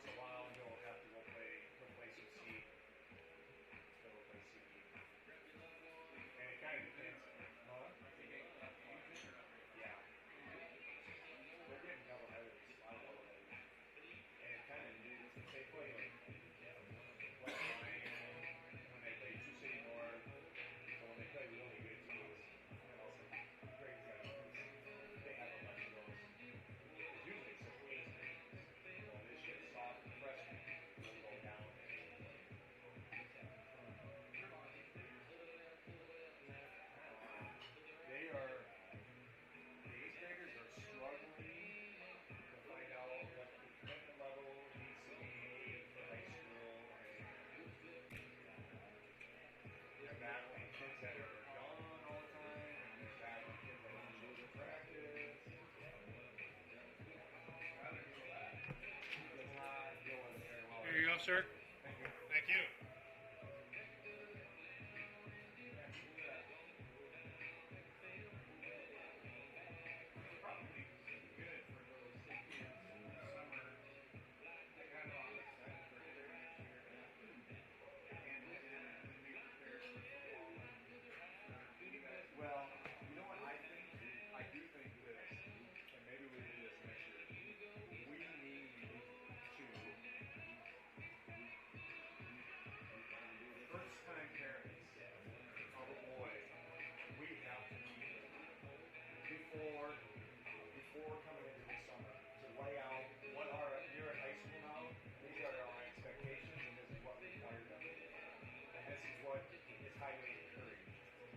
once in a while he'll have to go play some C. He'll go play C. And it kind of depends. Huh? Yeah. They're getting double-headers, a lot of double-headers. And it kind of, they play like West Ryan, when they play Sioux City North, so when they play really good teams, and also great guys, they have a bunch of those. It's usually 6 8 games. Well, this year, soft freshmen will go down to 8. They are, the 8th graders are struggling to find out what the commitment level needs to be for high school, and they're battling kids that are gone all the time, and they're battling kids that don't show to practice. Does not deal with it very well. Here you go, sir. Thank you. Thank you. Probably good for those kids in the summer. They got a lot of excited for their next year, and then be prepared for football. Well, you know what I think? I do think this, and maybe we do this next year. We need to, first-time parents of a boy, we have to meet before coming into the summer to lay out what are, you're in high school now, these are our expectations, and this is what required of you. And this is what is highly encouraged.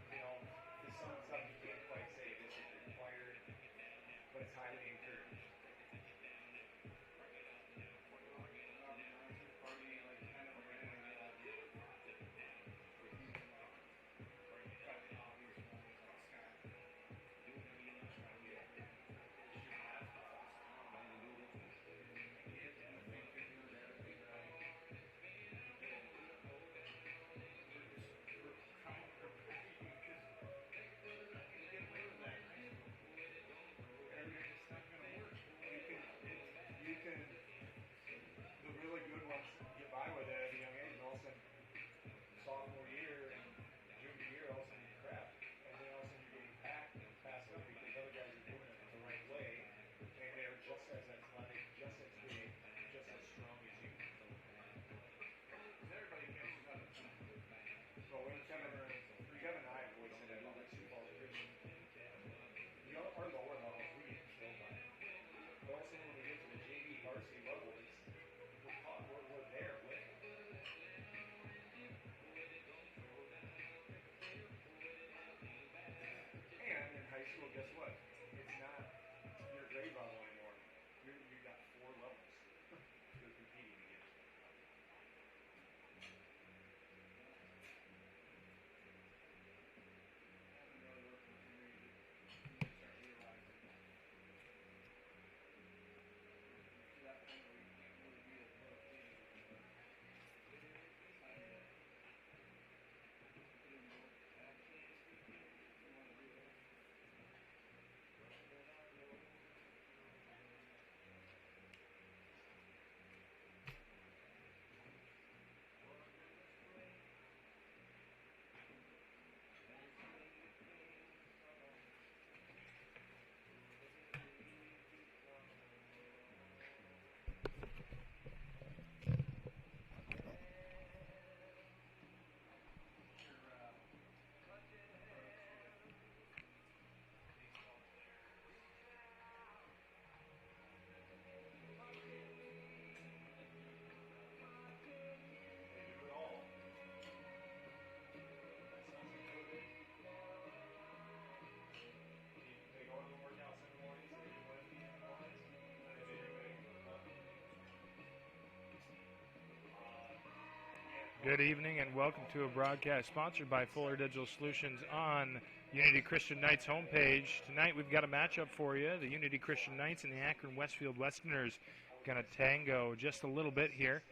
You know, because some stuff you can't quite say this is required, but it's highly encouraged. The really good ones get by with it at a young age, and all of a sudden, sophomore year and junior year, all of a sudden you crap. And then all of a sudden you're getting passed up because other guys are doing it the right way, and they're just as athletic, just as big, just as strong as you. Everybody catches up. So when Kevin and I have always said that about like Sioux Falls Christian, our lower levels, we get killed by it. But also when we get to the JV varsity level, we're there with it. And in high school, guess what? It's not your grade level anymore. You got 4 levels you're competing against. Good evening and welcome to a broadcast sponsored by Fuller Digital Solutions on Unity Christian Knights homepage. Tonight we've got a matchup for you. The Unity Christian Knights and the Akron-Westfield Westerners going to tango just a little bit here.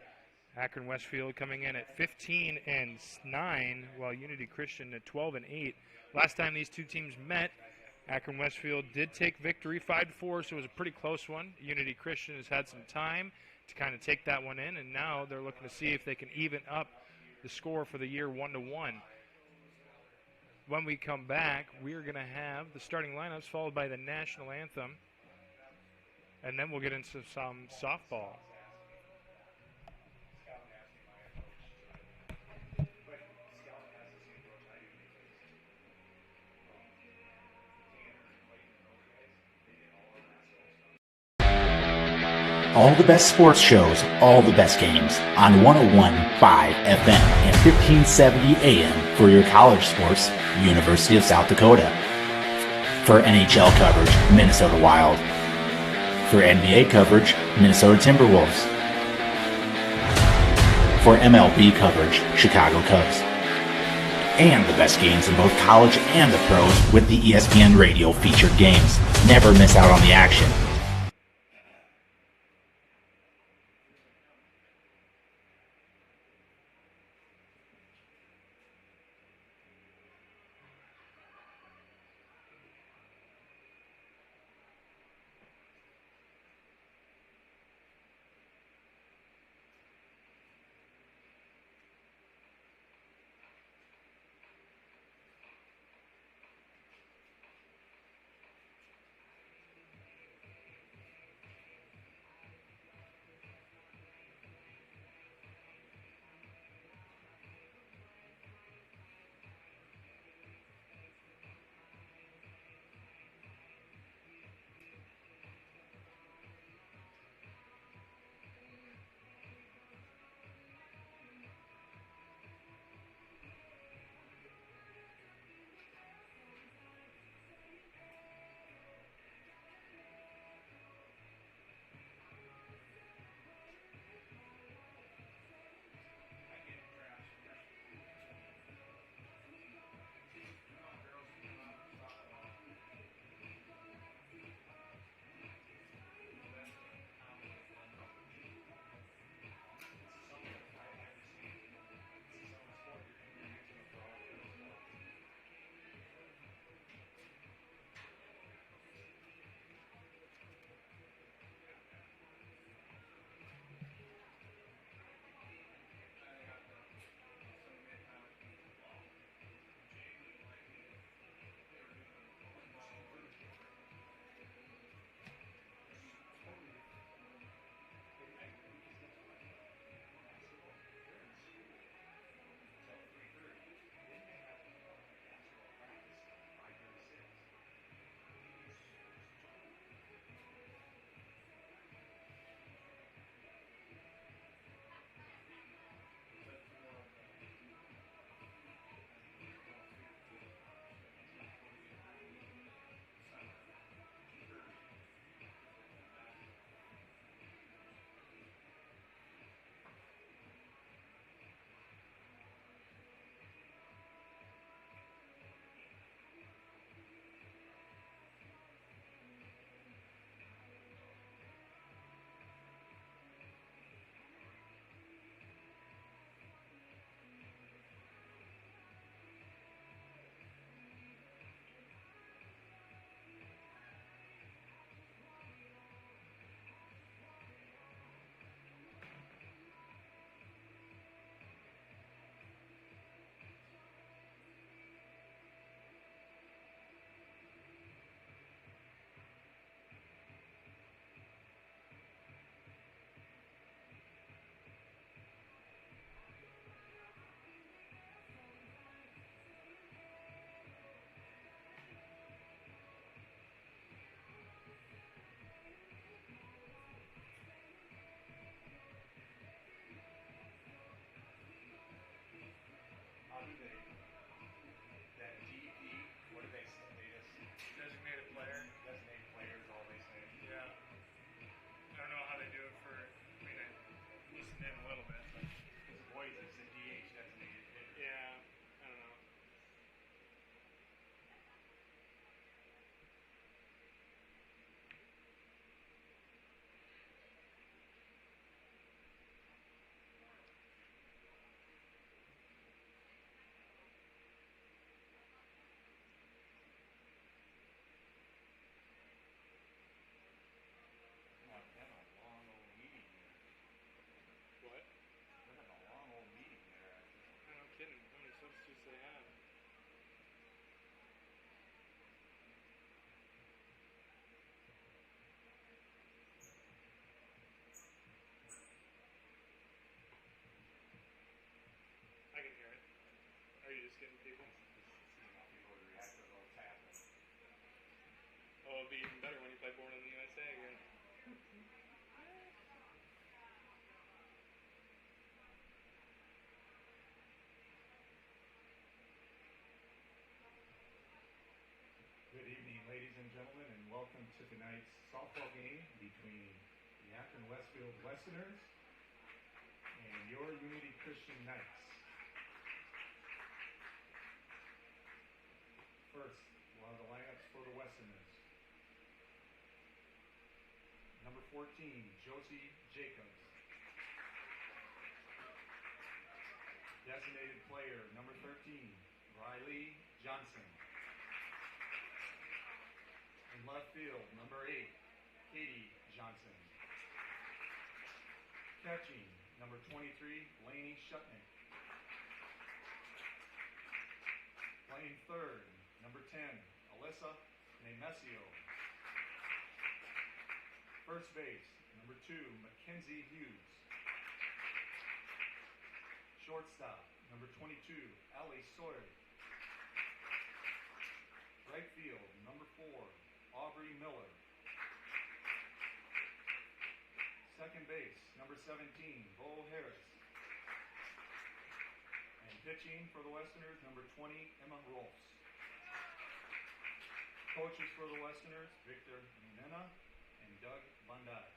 Akron-Westfield coming in at 15-9, while Unity Christian at 12-8. Last time these two teams met, Akron-Westfield did take victory 5-4, so it was a pretty close one. Unity Christian has had some time to kind of take that one in, and now they're looking to see if they can even up the score for the year 1-1. When we come back, we're going to have the starting lineups followed by the national anthem, and then we'll get into some softball. All the best sports shows, all the best games on 101.5 FM and 1570 AM for your college sports, University of South Dakota. For NHL coverage, Minnesota Wild. For NBA coverage, Minnesota Timberwolves. For MLB coverage, Chicago Cubs. And the best games in both college and the pros with the ESPN Radio featured games. Never miss out on the action. gentlemen, and welcome to tonight's softball game between the Akron-Westfield Westerners and your Unity Christian Knights. First, we'll have the lineups for the Westerners. Number 14, Josie Jacobs. Designated player, number 13, Riley Johnson. In left field, number 8, Katie Johnson. Catching, number 23, Lainey Shutnick. Playing third, number 10, Alyssa Nemesio. First base, number 2, Mackenzie Hughes. Shortstop, number 22, Allie Sawyer. Right field, number 4, Aubrey Miller. Second base, number 17, Bo Harris. And pitching for the Westerners, number 20, Emma Rolfs. Coaches for the Westerners, Victor Menena and Doug Bundai.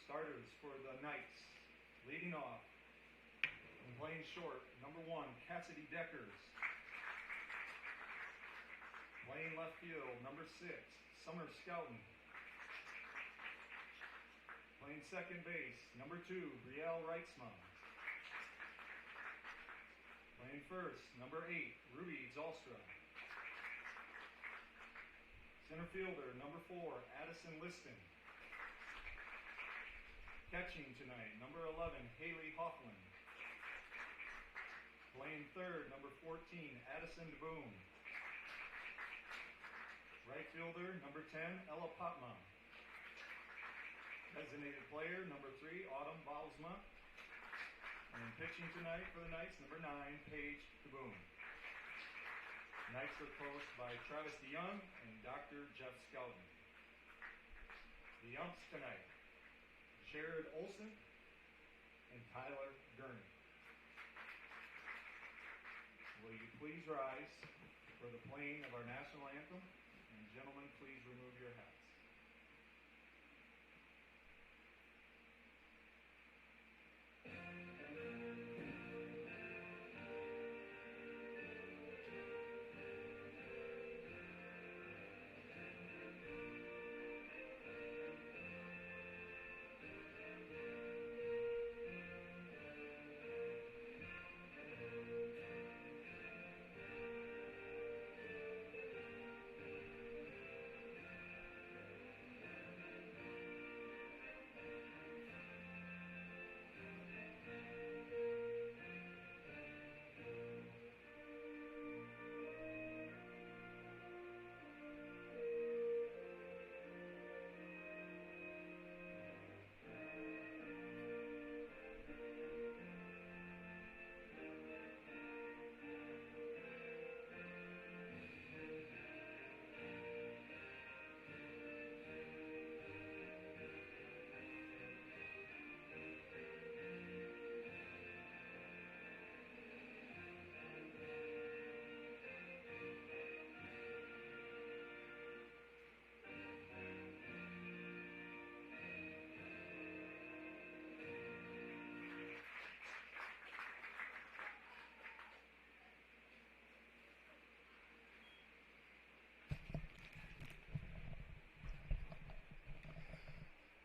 Starters for the Knights, leading off and playing short, number 1, Cassidy Deckers. Playing left field, number 6, Summer Scouten. Playing second base, number 2, Brielle Reitzma. Playing first, number 8, Ruby Zalstra. Center fielder, number 4, Addison Liston. Catching tonight, number 11, Haley Hoffman. Playing third, number 14, Addison DeBoom. Right fielder, number 10, Ella Potma. Designated player, number 3, Autumn Balsma. And pitching tonight for the Knights, number 9, Paige DeBoom. Knights are coached by Travis DeYoung and Dr. Jeff Scouten. The umps tonight, Jared Olson and Tyler Gurney. Will you please rise for the playing of our national anthem? And gentlemen, please remove your hats.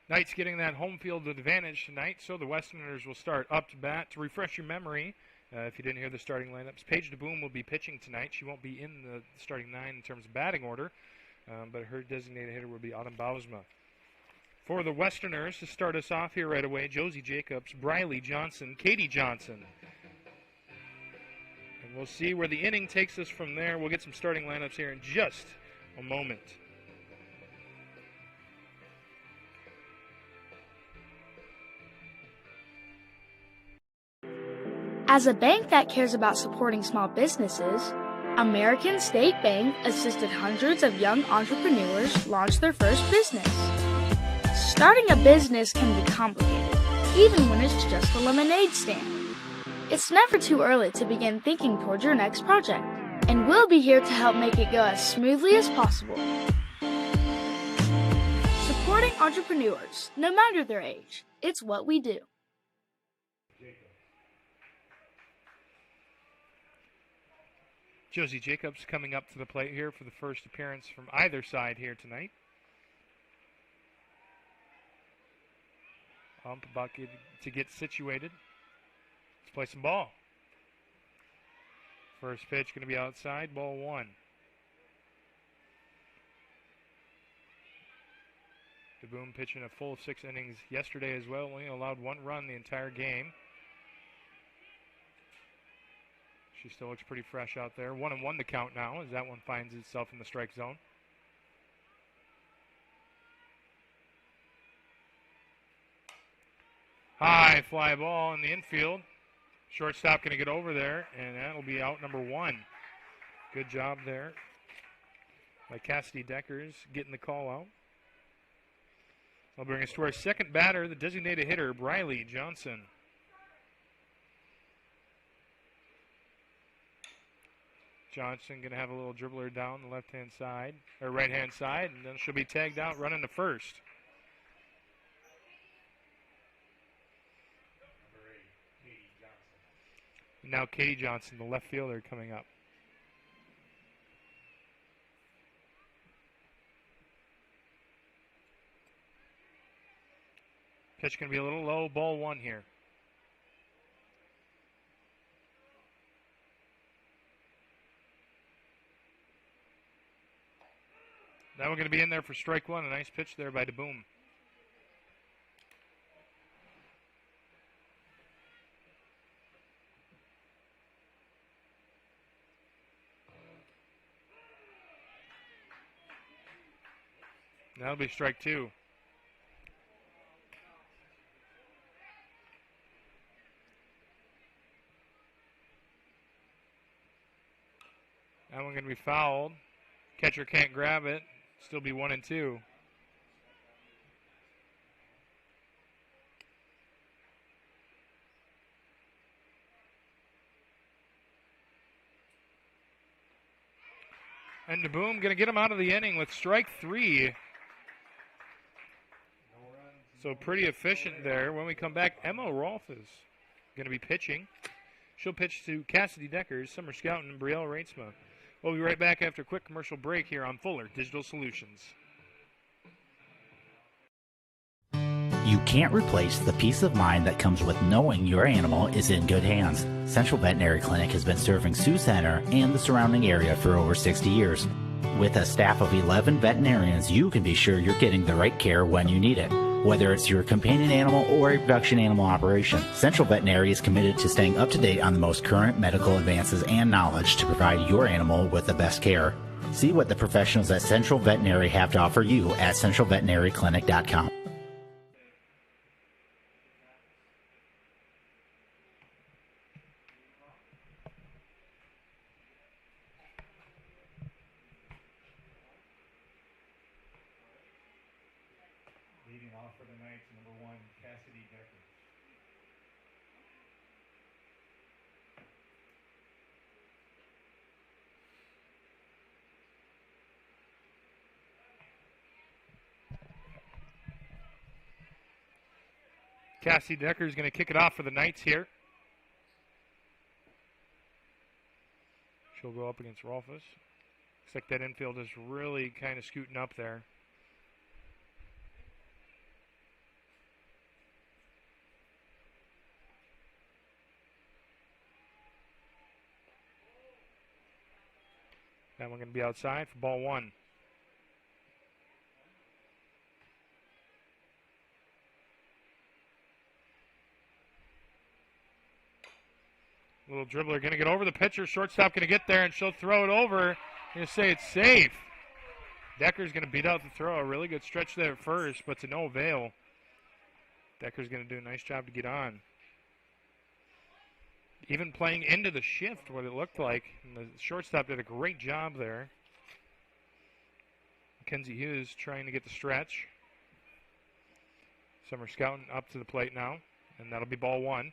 Knights getting that home field advantage tonight, so the Westerners will start up to bat. To refresh your memory, if you didn't hear the starting lineups, Paige DeBoom will be pitching tonight. She won't be in the starting 9 in terms of batting order, but her designated hitter will be Autumn Bausma. For the Westerners, to start us off here right away, Josie Jacobs, Briley Johnson, Katie Johnson. And we'll see where the inning takes us from there. We'll get some starting lineups here in just a moment. As a bank that cares about supporting small businesses, American State Bank assisted hundreds of young entrepreneurs launch their first business. Starting a business can be complicated, even when it's just a lemonade stand. It's never too early to begin thinking toward your next project. and we'll be here to help make it go as smoothly as possible. Supporting entrepreneurs, no matter their age, it's what we do. Josie Jacobs coming up to the plate here for the first appearance from either side here tonight. About to get situated. Let's play some ball. First pitch going to be outside, ball one. DeBoom pitching a full 6 innings yesterday as well, only allowed 1 run the entire game. She still looks pretty fresh out there. 1-1 the count now as that one finds itself in the strike zone. High fly ball in the infield. Shortstop going to get over there, and that'll be out number 1. Good job there by Cassidy Deckers getting the call out. That'll bring us to our second batter, the designated hitter, Briley Johnson. Johnson going to have a little dribbler down the left-hand side, or right-hand side, and then she'll be tagged out running to first. Now Katie Johnson, the left fielder, coming up. Pitch going to be a little low, ball 1 here. Now we're going to be in there for strike 1. A nice pitch there by DeBoom. That'll be strike 2. That one going to be fouled. Catcher can't grab it. Still be 1-2. And DeBoom going to get him out of the inning with strike 3. So pretty efficient there. When we come back, Emma Rolfe is going to be pitching. She'll pitch to Cassidy Deckers, Summer Scout, and Brielle Reitzma. We'll be right back after a quick commercial break here on Fuller Digital Solutions. You can't replace the peace of mind that comes with knowing your animal is in good hands. Central Veterinary Clinic has been serving Sioux Center and the surrounding area for over 60 years. With a staff of 11 veterinarians, you can be sure you're getting the right care when you need it. Whether it's your companion animal or a production animal operation, Central Veterinary is committed to staying up to date on the most current medical advances and knowledge to provide your animal with the best care. See what the professionals at Central Veterinary have to offer you at centralveterinaryclinic.com. Leading off for the Knights, number 1, Cassidy Deckers. Cassidy Deckers is going to kick it off for the Knights here. She'll go up against Rolfus. Looks like that infield is really kind of scooting up there. That one going to be outside for ball 1. Little dribbler going to get over the pitcher. Shortstop going to get there, and she'll throw it over. Going to say it's safe. Decker's going to beat out the throw. A really good stretch there at first, but to no avail. Decker's going to do a nice job to get on. Even playing into the shift, what it looked like. And the shortstop did a great job there. Mackenzie Hughes trying to get the stretch. Summer Scouting up to the plate now, and that'll be ball 1.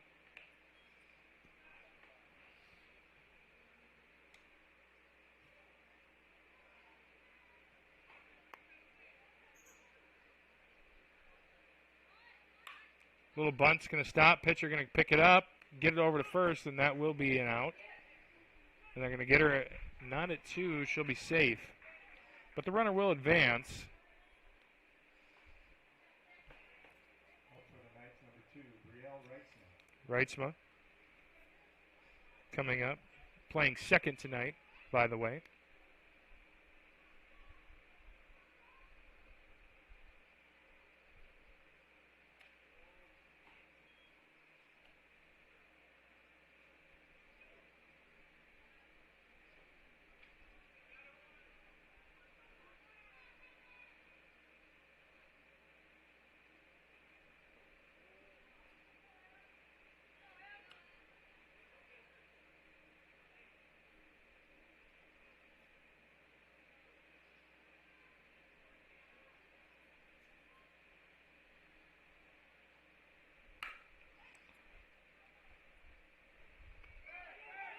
Little bunt's going to stop. Pitcher going to pick it up, get it over to first, and that will be an out. And they're going to get her not at 2. She'll be safe. But the runner will advance. Reitzma coming up. Playing second tonight, by the way.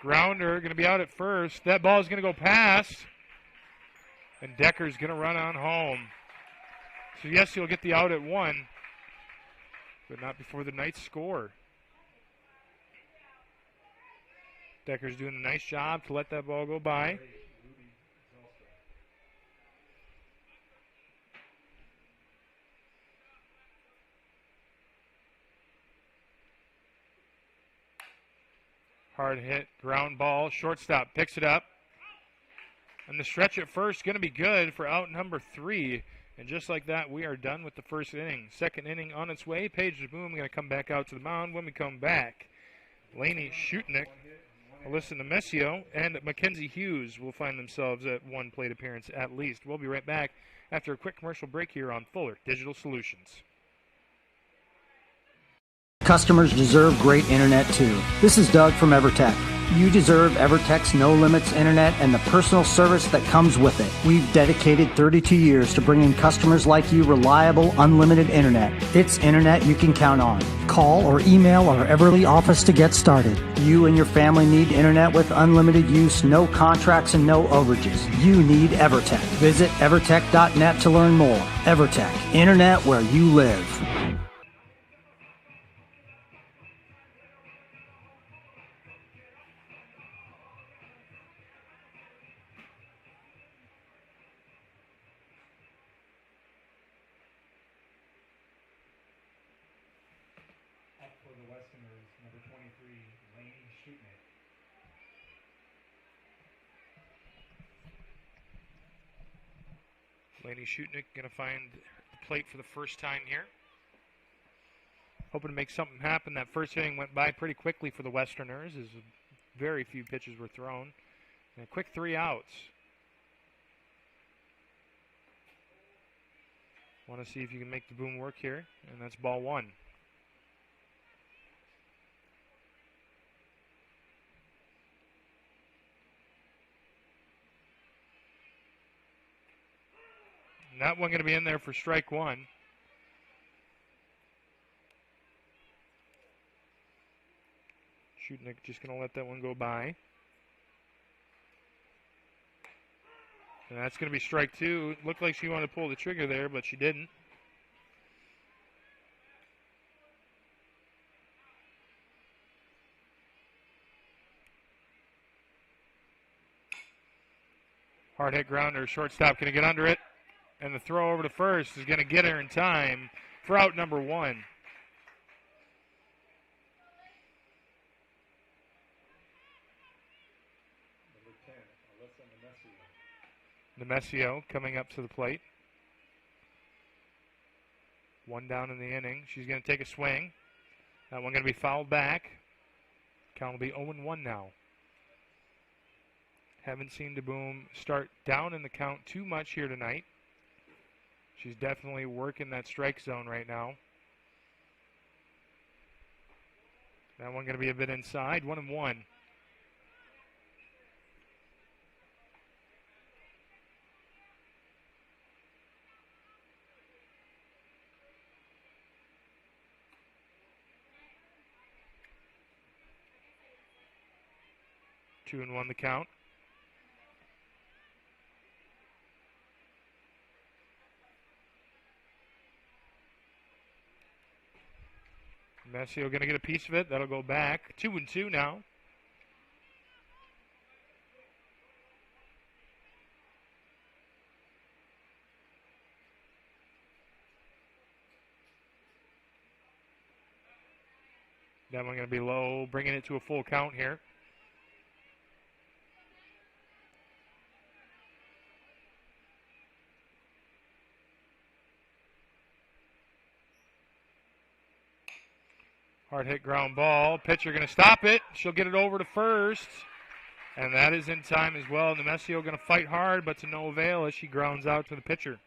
Grounder going to be out at first. That ball is going to go past. And Decker's going to run on home. So, yes, he'll get the out at 1. But not before the Knights score. Decker's doing a nice job to let that ball go by. Hard hit, ground ball, shortstop picks it up. And the stretch at first going to be good for out number 3. And just like that, we are done with the first inning. Second inning on its way. Paige DeBoom going to come back out to the mound. When we come back, Laney Schutnick, Alyssa Nemesio, and Mackenzie Hughes will find themselves at 1 plate appearance at least. We'll be right back after a quick commercial break here on Fuller Digital Solutions. Customers deserve great internet too. This is Doug from EverTech. You deserve EverTech's no limits internet and the personal service that comes with it. We've dedicated 32 years to bringing customers like you reliable, unlimited internet. It's internet you can count on. Call or email our Everly office to get started. You and your family need internet with unlimited use, no contracts, and no overages. You need EverTech. Visit evertech.net to learn more. EverTech, internet where you live. Laney Schutnick going to find the plate for the first time here. Hoping to make something happen. That first inning went by pretty quickly for the Westerners as very few pitches were thrown. And a quick 3 outs. Want to see if you can make the boom work here. And that's ball 1. And that one going to be in there for strike 1. Schutnick just going to let that one go by. And that's going to be strike 2. Looked like she wanted to pull the trigger there, but she didn't. Hard hit grounder, shortstop going to get under it. And the throw over to first is going to get her in time for out number 1. Number 10, Alyssa Nemesio coming up to the plate. 1 down in the inning. She's going to take a swing. That one going to be fouled back. Count will be 0-1 now. Haven't seen DeBoom start down in the count too much here tonight. She's definitely working that strike zone right now. That one going to be a bit inside. 1-1. Two and 1 the count. Messio going to get a piece of it. That'll go back. 2-2 now. That one going to be low, bringing it to a full count here. Hard hit ground ball. Pitcher going to stop it. She'll get it over to first. And that is in time as well. Nemesio going to fight hard, but to no avail as she grounds out to the pitcher.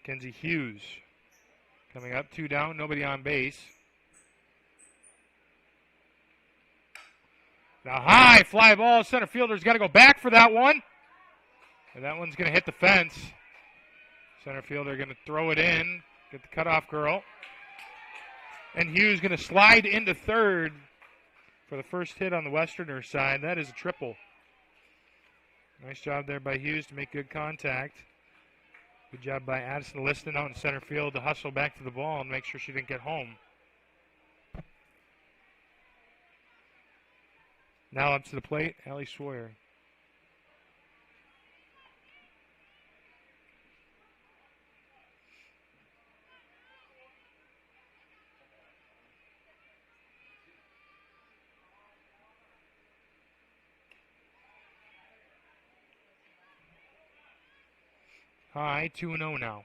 Kenzie Hughes coming up, 2 down, nobody on base. Now high fly ball, center fielder's got to go back for that one. And that one's going to hit the fence. Center fielder going to throw it in, get the cutoff girl. And Hughes going to slide into third for the first hit on the Westerner side. That is a triple. Nice job there by Hughes to make good contact. Good job by Addison Liston out in center field to hustle back to the ball and make sure she didn't get home. Now up to the plate, Allie Sawyer. High, 2-0 now.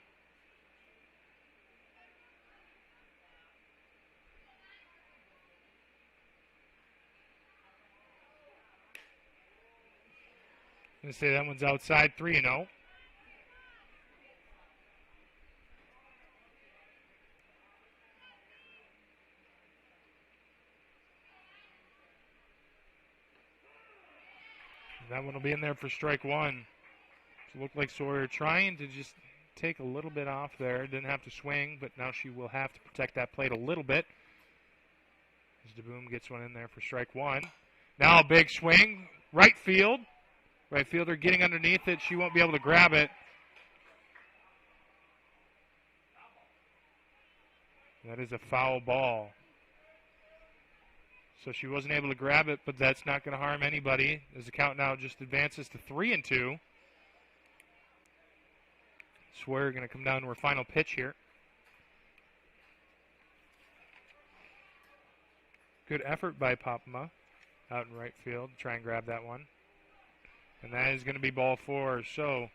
I'm going to say that one's outside, 3-0. That one will be in there for strike one. It looked like Sawyer trying to just take a little bit off there. Didn't have to swing, but now she will have to protect that plate a little bit. As DeBoom gets one in there for strike one. Now a big swing, right field. Right fielder getting underneath it. She won't be able to grab it. That is a foul ball. So she wasn't able to grab it, but that's not going to harm anybody. As the count now just advances to 3-2. Sawyer going to come down to her final pitch here. Good effort by Popma out in right field. Try and grab that one. And that is going to be ball 4. So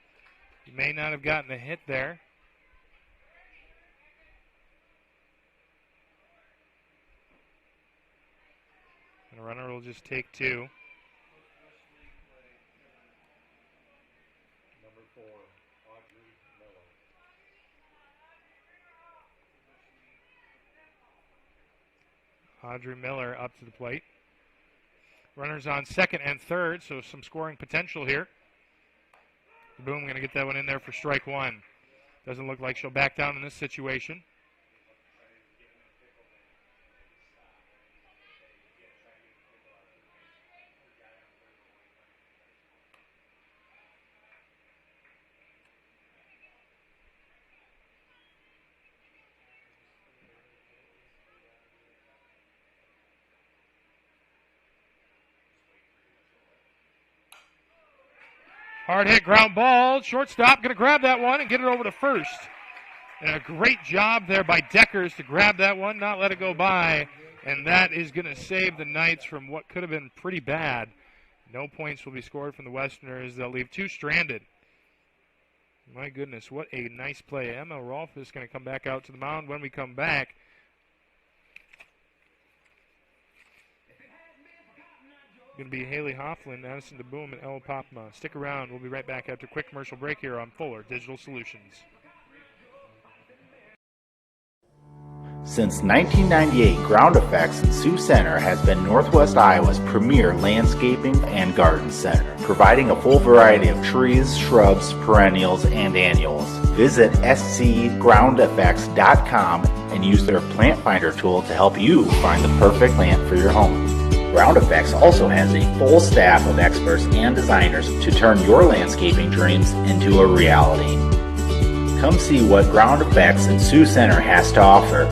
you may not have gotten a hit there. And the runner will just take 2. Audrey Miller up to the plate. Runners on second and third, so some scoring potential here. Boom, going to get that one in there for strike one. Doesn't look like she'll back down in this situation. Hard hit ground ball. Shortstop going to grab that one and get it over to first. And a great job there by Deckers to grab that one, not let it go by. And that is going to save the Knights from what could have been pretty bad. No points will be scored from the Westerners. They'll leave 2 stranded. My goodness, what a nice play. Emma Rolfe is going to come back out to the mound when we come back. Going to be Haley Hofflin, Addison DeBoom, and Ella Popma. Stick around. We'll be right back after a quick commercial break here on Fuller Digital Solutions. Since 1998, Ground Effects in Sioux Center has been Northwest Iowa's premier landscaping and garden center, providing a full variety of trees, shrubs, perennials, and annuals. Visit scgroundeffects.com and use their plant finder tool to help you find the perfect plant for your home. Ground Effects also has a full staff of experts and designers to turn your landscaping dreams into a reality. come see what Ground Effects and Sioux Center has to offer.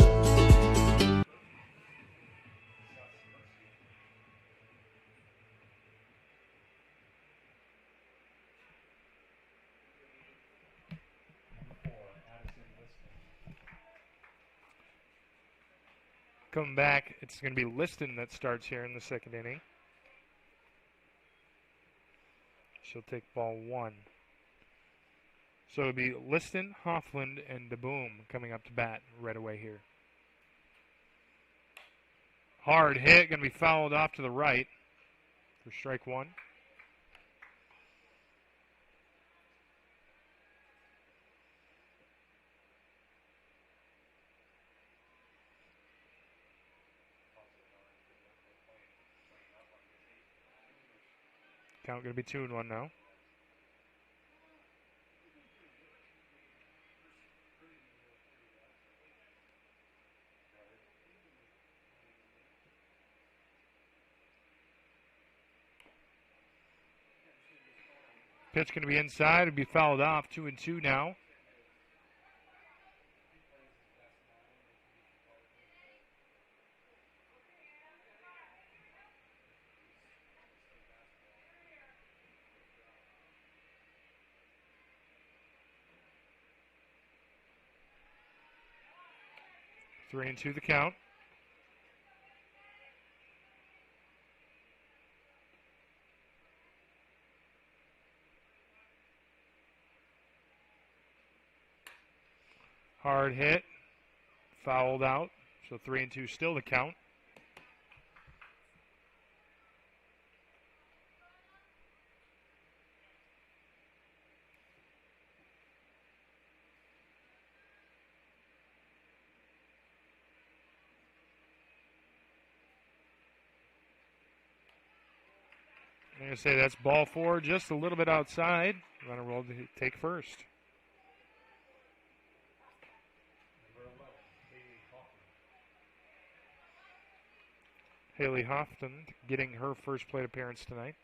Coming back, it's going to be Liston that starts here in the second inning. She'll take ball 1. So it'll be Liston, Hoffland, and DeBoom coming up to bat right away here. Hard hit, going to be fouled off to the right for strike 1. Count going to be 2-1 now. Pitch going to be inside. It'll be fouled off. 2-2 now. Three and two the count. Hard hit, fouled out. So 3-2 still the count. I'm going to say that's ball 4, just a little bit outside. Runner roll to take first. Haley Houghton getting her first plate appearance tonight.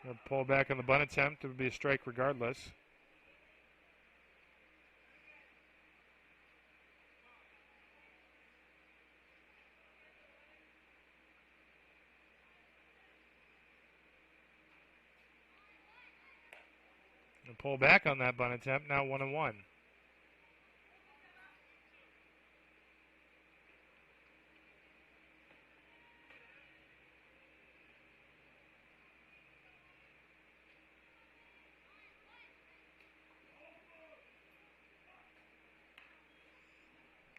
Gonna pull back on the bunt attempt. It would be a strike regardless. And pull back on that bunt attempt. Now 1-1.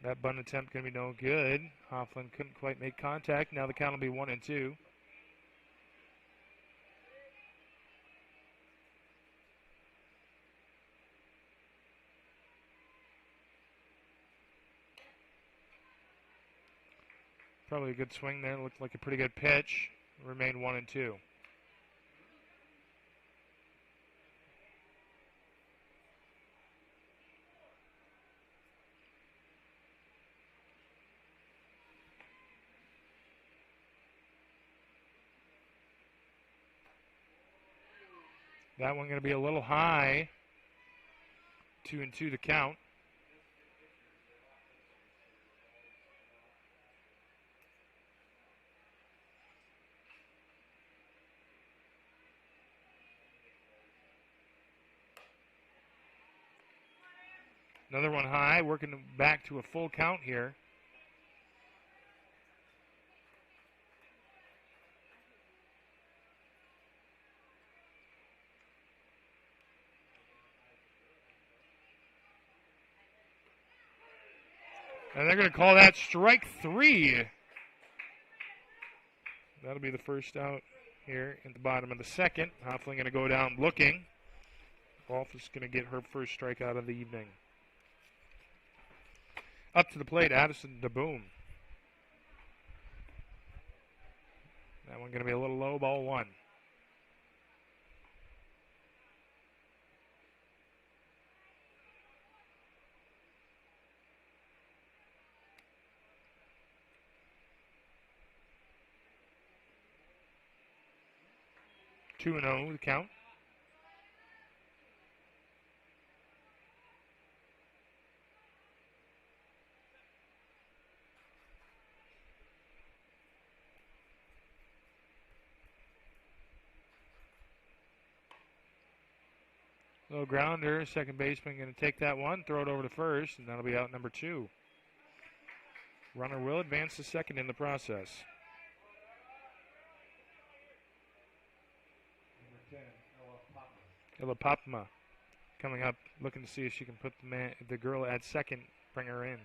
That bunt attempt going to be no good. Hoffland couldn't quite make contact. Now the count will be 1-2. Probably a good swing there. Looked like a pretty good pitch. Remained 1-2. That one going to be a little high. 2-2 the count. Another one high, working back to a full count here. And they're going to call that strike 3. That'll be the first out here at the bottom of the second. Hoffling going to go down looking. Wolf is going to get her first strikeout of the evening. Up to the plate, Addison DeBoom. That one going to be a little low, ball 1. 2-0 the count. Low grounder, second baseman going to take that one, throw it over to first, and that'll be out number 2. Runner will advance to second in the process. Number 10, Ilapapma coming up, looking to see if she can put the girl at second, bring her in.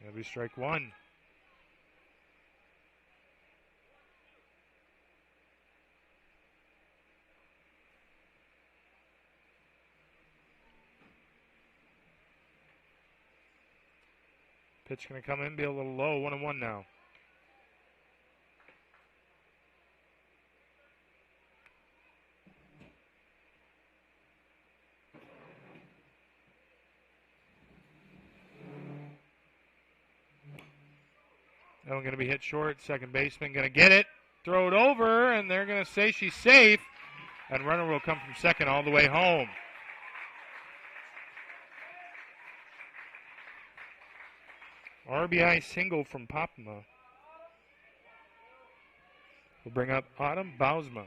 That'll be strike 1. Pitch going to come in, be a little low, 1-1 now. That one going to be hit short. Second baseman going to get it, throw it over, and they're going to say she's safe. And runner will come from second all the way home. RBI single from Papma. We'll bring up Autumn Bausma.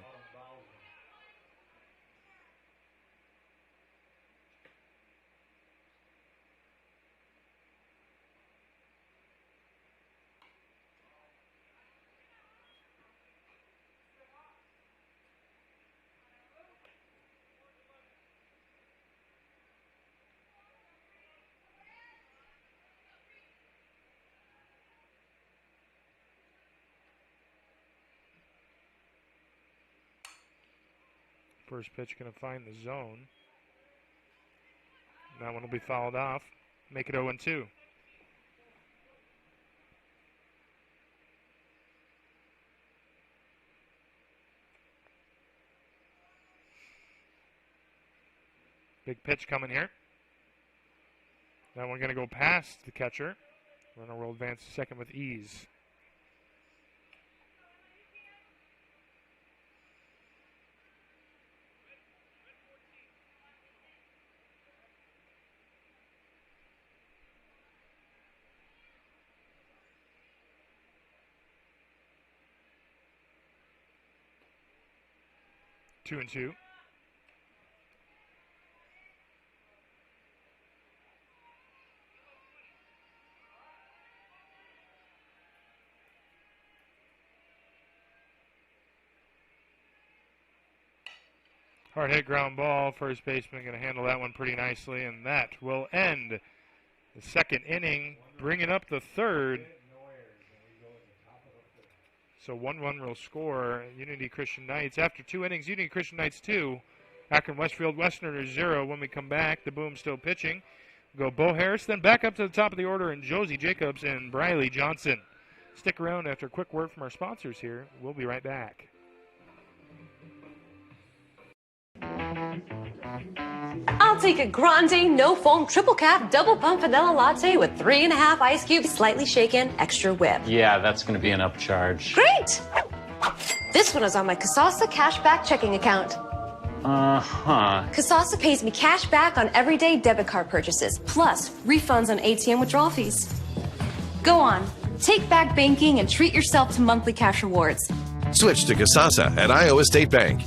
First pitch going to find the zone. That one will be fouled off. Make it 0-2. Big pitch coming here. That one going to go past the catcher. Runner will advance to second with ease. Two and two. Hard hit ground ball. First baseman going to handle that one pretty nicely, and that will end the second inning, bringing up the third. So 1-1 will score Unity Christian Knights. After 2 innings, Unity Christian Knights 2, Akron-Westfield Westerners 0. When we come back, the Boom still pitching. We'll go Bo Harris, then back up to the top of the order, and Josie Jacobs and Briley Johnson. Stick around after a quick word from our sponsors here. We'll be right back. I'll take a grande, no foam, triple cap, double pump vanilla latte with 3.5 ice cubes, slightly shaken, extra whip. Yeah, that's going to be an upcharge. Great! This one is on my Kasasa cashback checking account. Uh-huh. Kasasa pays me cash back on everyday debit card purchases, plus refunds on ATM withdrawal fees. Go on, take back banking and treat yourself to monthly cash rewards. Switch to Kasasa at Iowa State Bank.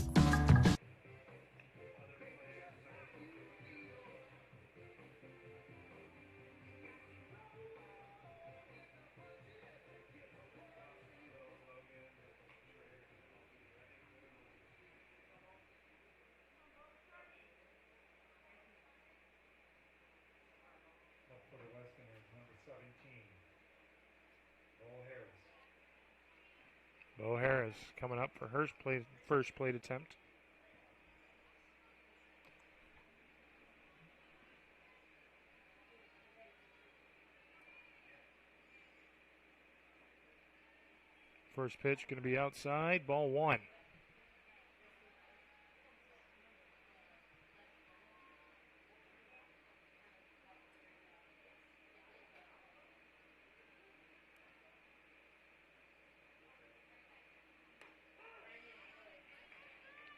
Bo Harris coming up for her first plate attempt. First pitch going to be outside, ball 1.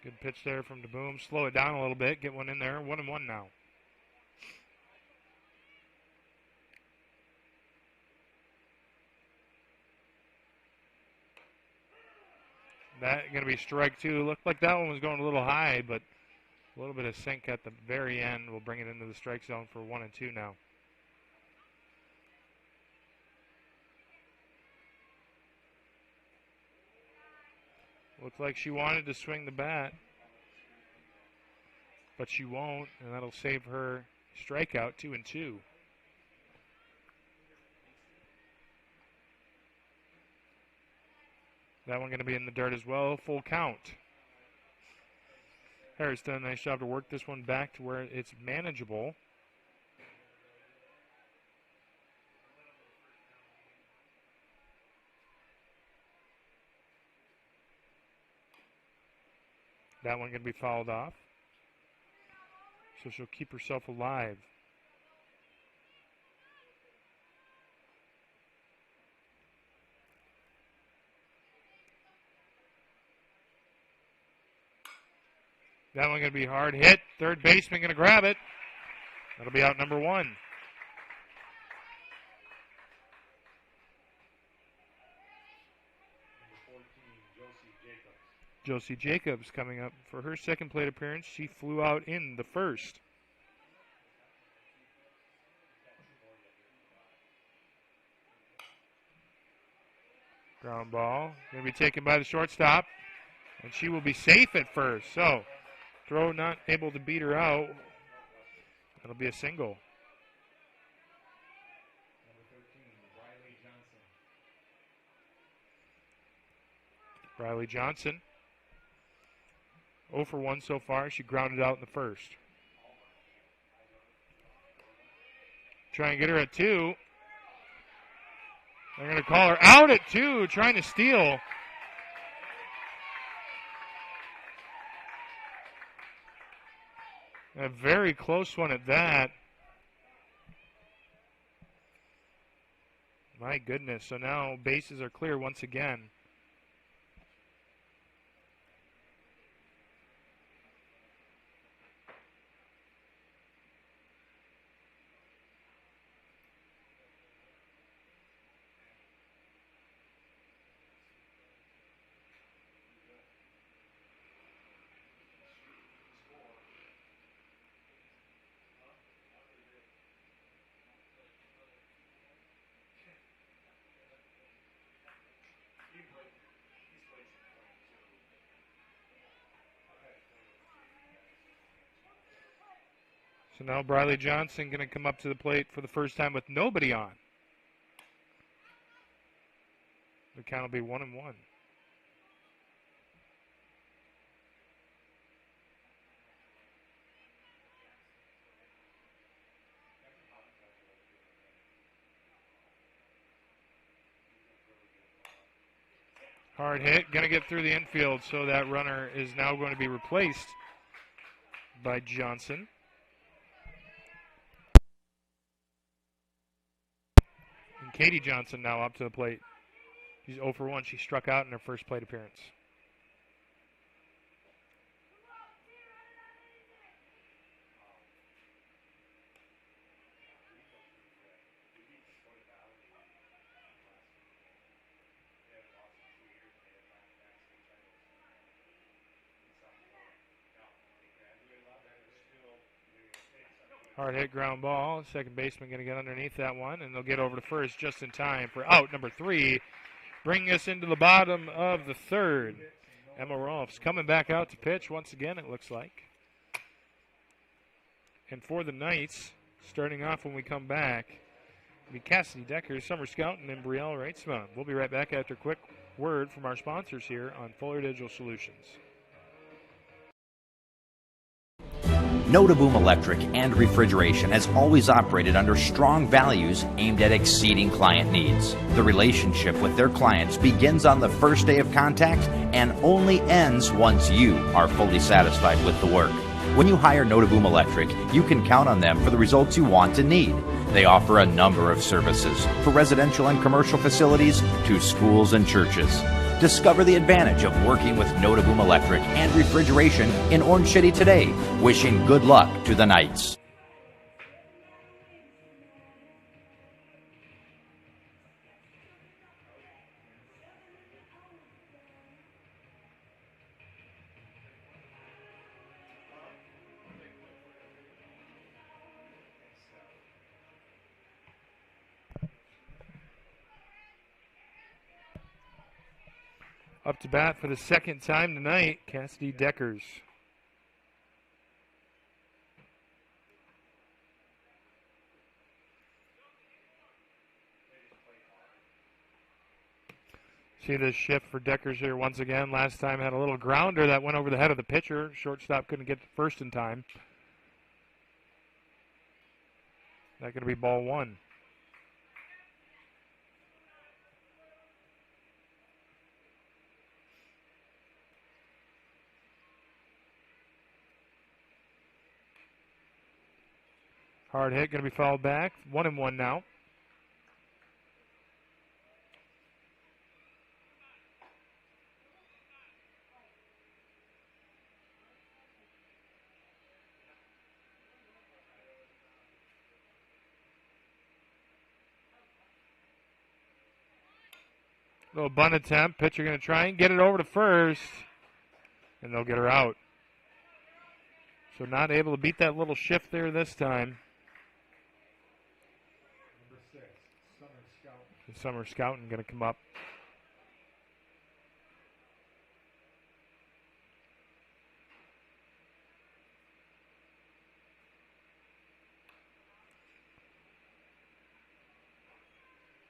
Good pitch there from DeBoom. Slow it down a little bit. Get one in there. 1-1 now. That going to be strike two. Looked like that one was going a little high, but a little bit of sink at the very end will bring it into the strike zone for 1-2 now. Looks like she wanted to swing the bat, but she won't, and that'll save her strikeout. 2-2. That one going to be in the dirt as well. Full count. Harris done a nice job to work this one back to where it's manageable. That one going to be fouled off. So she'll keep herself alive. That one going to be hard hit. Third baseman going to grab it. That'll be out number 1. Josie Jacobs coming up for her second plate appearance. She flew out in the first. Ground ball. Going to be taken by the shortstop. And she will be safe at first. So, throw not able to beat her out. That'll be a single. Riley Johnson. 0 for 1 so far. She grounded out in the first. Try and get her at 2. They're going to call her out at 2, trying to steal. A very close one at that. My goodness. So now bases are clear once again. So now Briley Johnson going to come up to the plate for the first time with nobody on. The count will be 1-1. Hard hit, going to get through the infield, so that runner is now going to be replaced by Johnson. And Katie Johnson now up to the plate. She's 0 for 1. She struck out in her first plate appearance. Hard hit ground ball. Second baseman going to get underneath that one, and they'll get over to first just in time for out number 3. Bringing us into the bottom of the third. Emma Rolfs coming back out to pitch once again, it looks like. And for the Knights, starting off when we come back, will be Cassidy Decker, Summer Scout, and Brielle Reitzma. We'll be right back after a quick word from our sponsors here on Fuller Digital Solutions. Notaboom Electric and Refrigeration has always operated under strong values aimed at exceeding client needs. The relationship with their clients begins on the first day of contact and only ends once you are fully satisfied with the work. When you hire Notaboom Electric, you can count on them for the results you want and need. They offer a number of services for residential and commercial facilities to schools and churches. Discover the advantage of working with Notaboom Electric and Refrigeration in Orange City today. Wishing good luck to the Knights. Up to bat for the second time tonight, Cassidy Deckers. See this shift for Deckers here once again. Last time had a little grounder that went over the head of the pitcher. Shortstop couldn't get to first in time. That going to be ball one. Hard hit, going to be fouled back. 1-1 now. Little bunt attempt. Pitcher going to try and get it over to first. And they'll get her out. So not able to beat that little shift there this time. Number 6, Summer Scout. The Summer Scouting going to come up.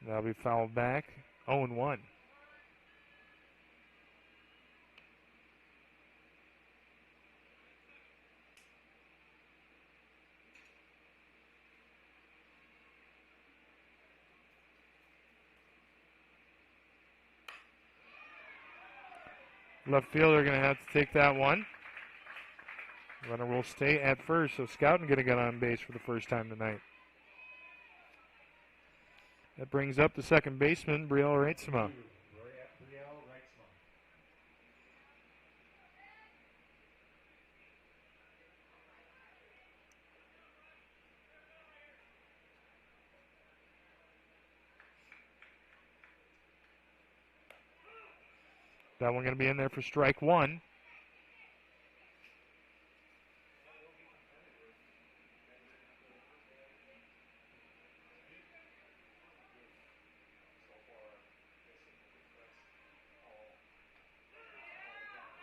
That'll be fouled back. 0-1. Left fielder going to have to take that one. Runner will stay at first, so Scouting going to get on base for the first time tonight. That brings up the second baseman, Brielle Reitzema. That one going to be in there for strike one.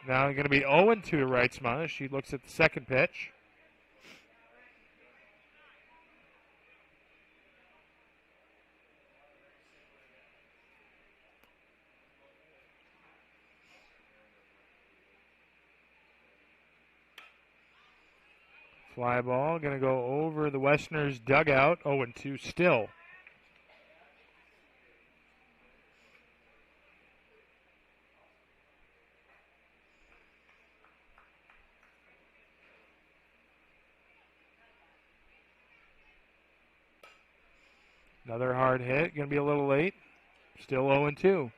Now going to be 0-2 to Reitzma as she looks at the second pitch. Fly ball going to go over the Westerners' dugout. 0-2 still. Another hard hit. Going to be a little late. Still 0-2.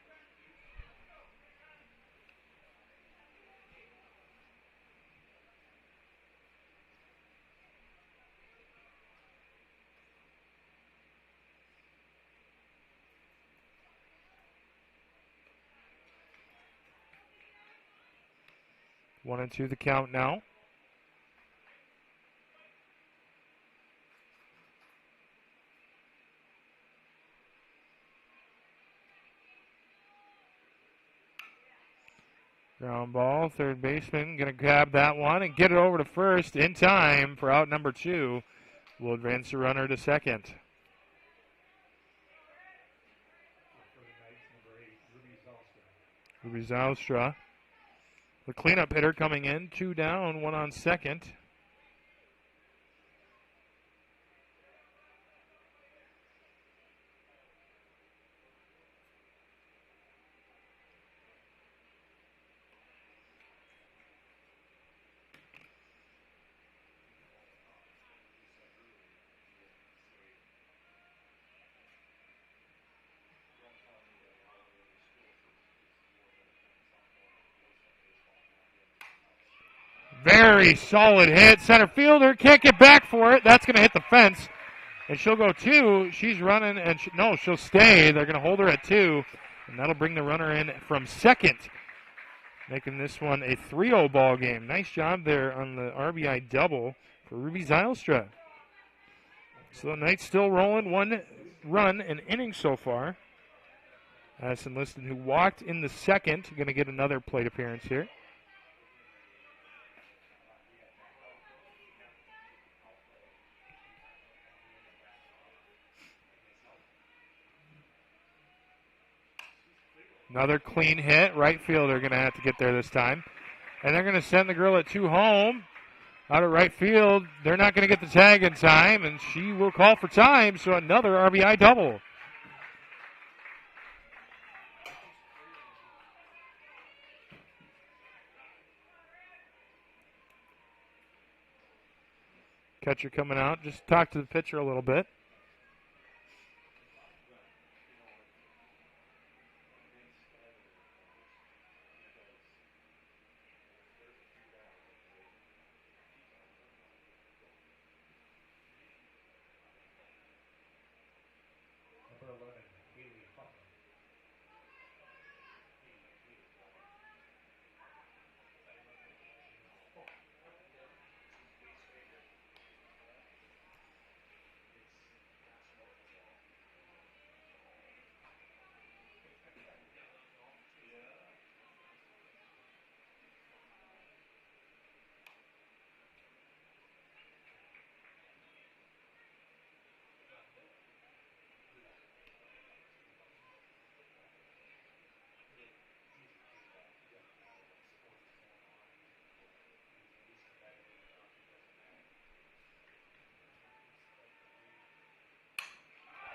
One and two the count now. Ground ball, third baseman going to grab that one and get it over to first in time for out number 2. Will advance the runner to second. Ruby Zylstra. The cleanup hitter coming in, 2 down, 1 on second. Very solid hit. Center fielder can't get back for it. That's going to hit the fence. And she'll go 2. She's running, and she'll stay. They're going to hold her at 2. And that'll bring the runner in from second, making this one a 3-0 ball game. Nice job there on the RBI double for Ruby Zylstra. So the Knights still rolling, 1 run an inning so far. Addison Liston, who walked in the second, going to get another plate appearance here. Another clean hit. Right fielder going to have to get there this time. And they're going to send the girl at 2 home. Out of right field, they're not going to get the tag in time, and she will call for time, so another RBI double. Catcher coming out. Just talk to the pitcher a little bit.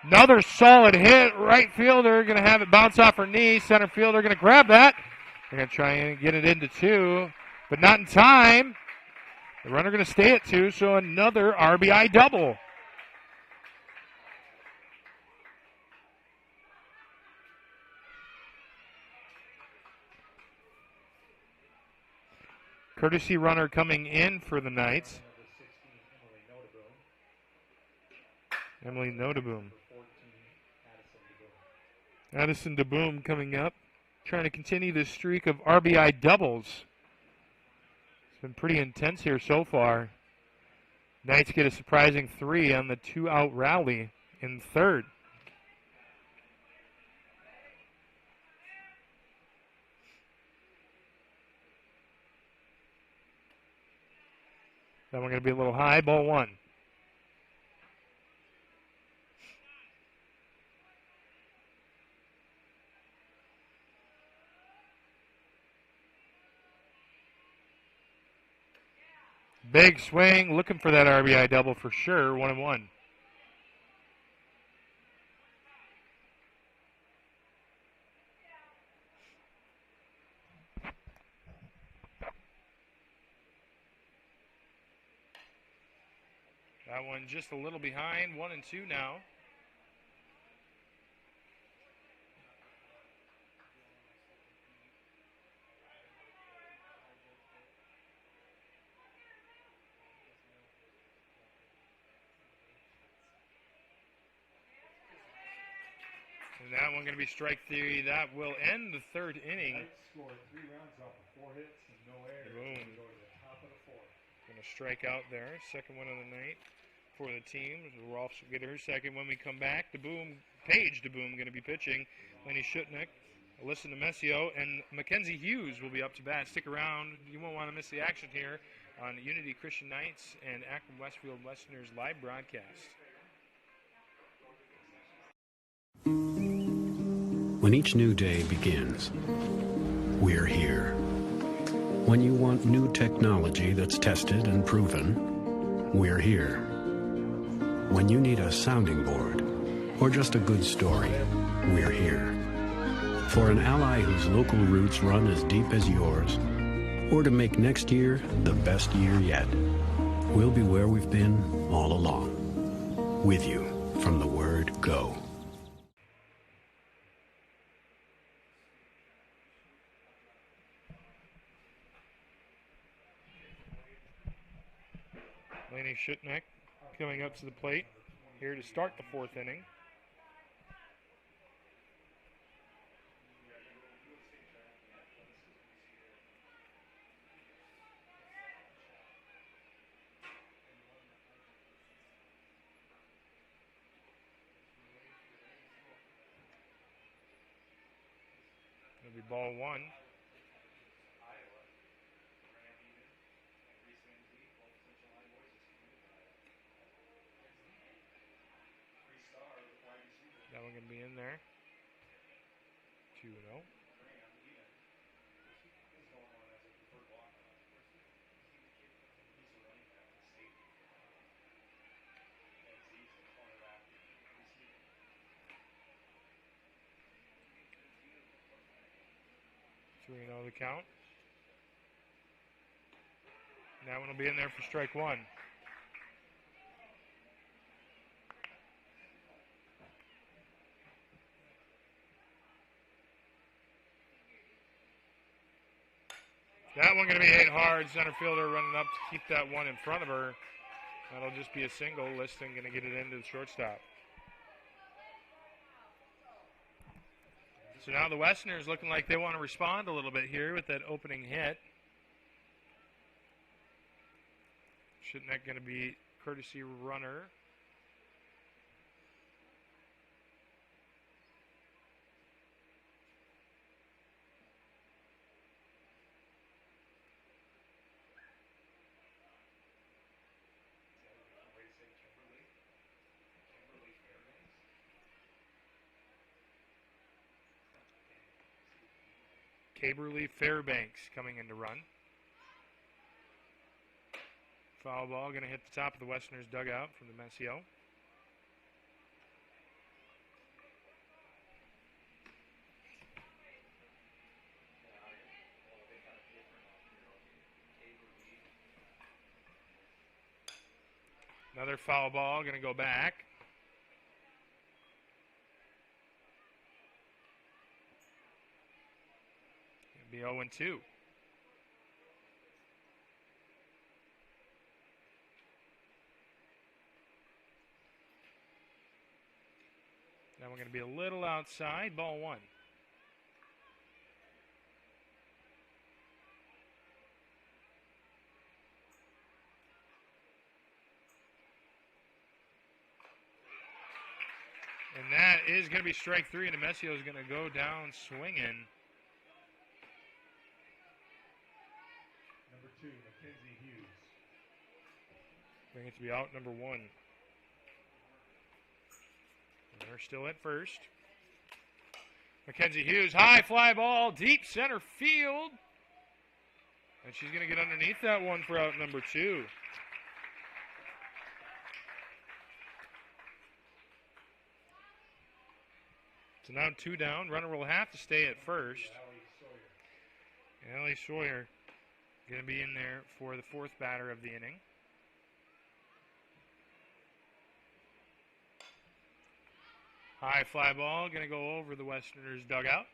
Another solid hit. Right fielder going to have it bounce off her knee. Center fielder going to grab that. They're going to try and get it into 2, but not in time. The runner going to stay at 2, so another RBI double. Courtesy runner coming in for the Knights. Emily Nodaboom. Addison DeBoom coming up, trying to continue this streak of RBI doubles. It's been pretty intense here so far. Knights get a surprising 3 on the 2-out rally in third. That one going to be a little high, ball 1. Big swing, looking for that RBI double for sure, 1-1. That one just a little behind, 1-2 now. And that one going to be strike 3. That will end the third inning. Scored 3 runs off of 4 hits and no errors. Boom. Go to the top of the 4th. Going to strike out there. Second one of the night for the team. Rolfs will get her second when we come back. Paige DeBoom going to be pitching. Lenny Shutnick, Alyssa Nemesio, and Mackenzie Hughes will be up to bat. Stick around. You won't want to miss the action here on Unity Christian Knights and Akron-Westfield Westerners live broadcast. When each new day begins, we're here. When you want new technology that's tested and proven, we're here. When you need a sounding board or just a good story, we're here. For an ally whose local roots run as deep as yours, or to make next year the best year yet, we'll be where we've been all along, with you from the word go. Laney Shutnick coming up to the plate here to start the fourth inning. It'll be ball one. That one going to be in there. 2-0. The count. That one will be in there for strike one. That one going to be hit hard. Center fielder running up to keep that one in front of her. That'll just be a single. Liston going to get it into the shortstop. So now the Westerners looking like they want to respond a little bit here with that opening hit. Shouldn't going to be courtesy runner. Caberly Fairbanks coming in to run. Foul ball going to hit the top of the Westerners dugout from the Messio. Another foul ball going to go back. Be 0-2. Now we're going to be a little outside. Ball one. And that is going to be strike three, and Nemesio is going to go down swinging. Bring it to be out number one. And they're still at first. Mackenzie Hughes, high fly ball, deep center field. And she's going to get underneath that one for out number two. So now two down. Runner will have to stay at first. Allie Sawyer going to be in there for the fourth batter of the inning. High fly ball, going to go over the Westerners' dugout.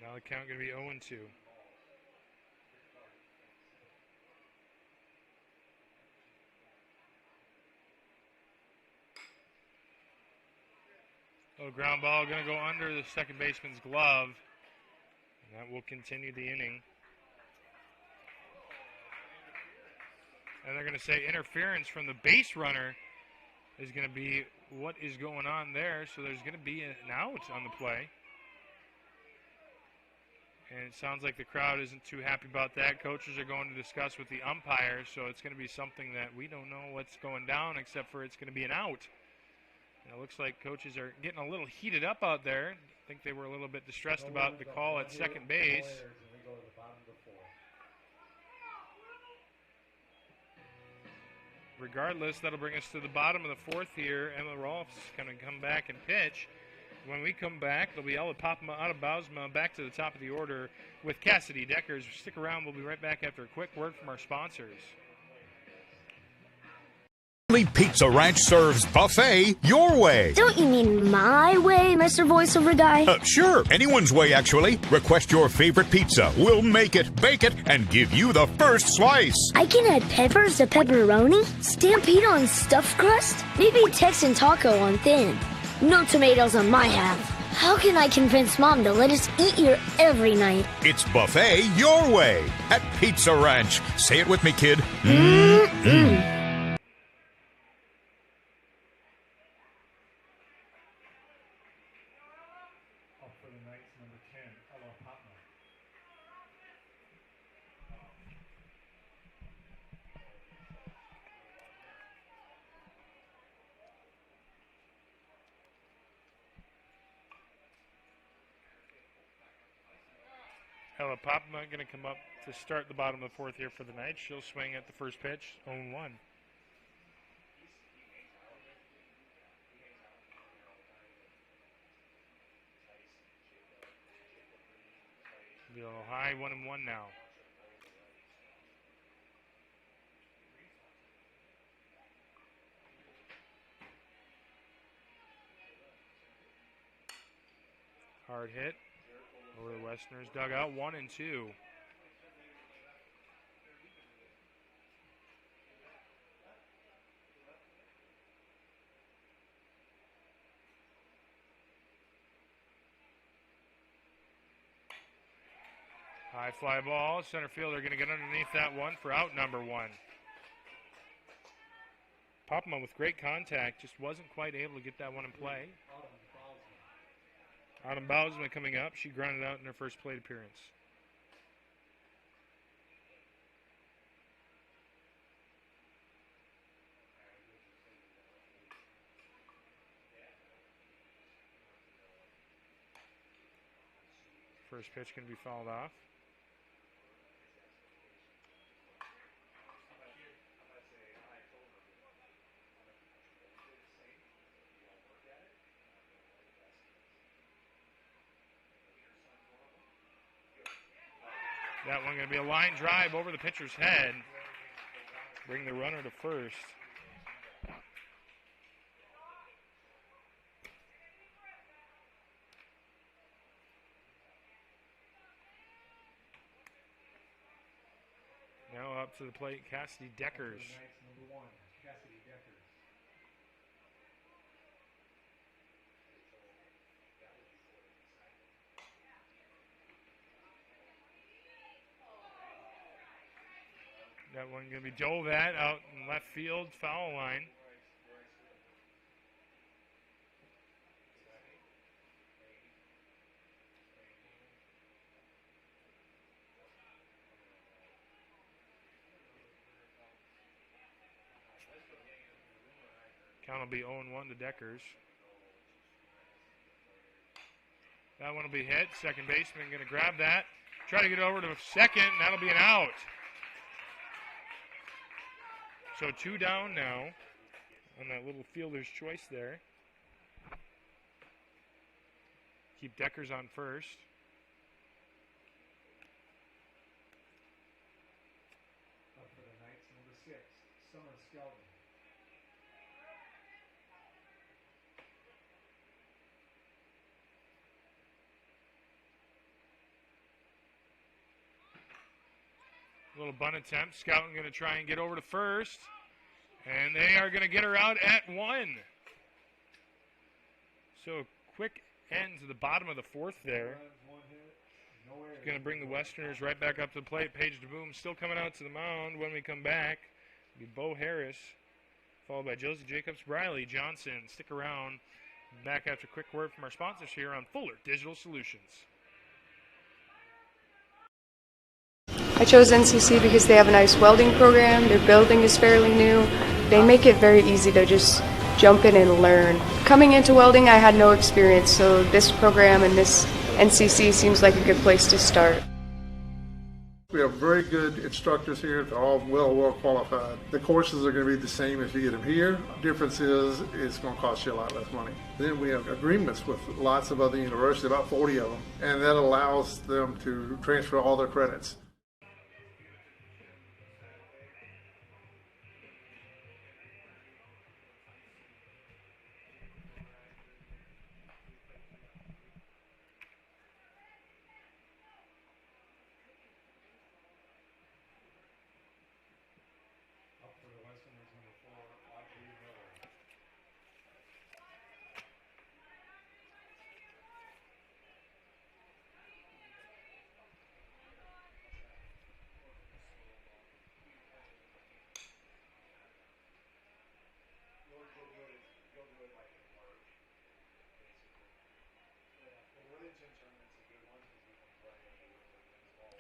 Now the count going to be 0-2. Ground ball going to go under the second baseman's glove. And that will continue the inning. And they're going to say interference from the base runner is going to be what is going on there. So there's going to be an out on the play. And it sounds like the crowd isn't too happy about that. Coaches are going to discuss with the umpires. So it's going to be something that we don't know what's going down except for it's going to be an out. And it looks like coaches are getting a little heated up out there. I think they were a little bit distressed about the call at second base. Regardless, that'll bring us to the bottom of the fourth here. Emma Rolf's going to come back and pitch. When we come back, they'll be Ella Popma out of Bausma back to the top of the order with Cassidy Deckers. Stick around. We'll be right back after a quick word from our sponsors. Pizza Ranch serves buffet your way. Don't you mean my way, Mr. Voiceover Guy? Sure, anyone's way, actually. Request your favorite pizza. We'll make it, bake it, and give you the first slice. I can add peppers to pepperoni, Stampede on stuffed crust, maybe Texan taco on thin. No tomatoes on my half. How can I convince Mom to let us eat here every night? It's buffet your way at Pizza Ranch. Say it with me, kid. Mm-mm. Ella Popma going to come up to start the bottom of the fourth here for the night. She'll swing at the first pitch, 0-1. Be a little high, 1-1 now. Hard hit. Over the Westerners dugout, 1-2. High fly ball. Center fielder going to get underneath that one for out number 1. Popma with great contact, just wasn't quite able to get that one in play. Autumn Bausma coming up. She grounded out in her first plate appearance. First pitch can be fouled off. That one going to be a line drive over the pitcher's head. Bring the runner to first. Now up to the plate, Cassidy Deckers. That one going to be dove at out in left field, foul line. Count will be 0-1 to Deckers. That one will be hit. Second baseman going to grab that. Try to get over to second, and that'll be an out. So 2 down now on that little fielder's choice there. Keep Deckers on first. Up for the Knights, number 6, Summer Skelton. Little bunt attempt. Skelton going to try and get over to first. And they are going to get her out at 1. So a quick end to the bottom of the fourth there. It's going to bring the Westerners right back up to the plate. Paige DeBoom still coming out to the mound when we come back. It'll be Bo Harris, followed by Josie Jacobs, Briley Johnson. Stick around. Back after a quick word from our sponsors here on Fuller Digital Solutions. I chose NCC because they have a nice welding program. Their building is fairly new. They make it very easy to just jump in and learn. Coming into welding, I had no experience, so this program and this NCC seems like a good place to start. We have very good instructors here. They're all well qualified. The courses are going to be the same if you get them here. Difference is it's going to cost you a lot less money. Then we have agreements with lots of other universities, about 40 of them, and that allows them to transfer all their credits.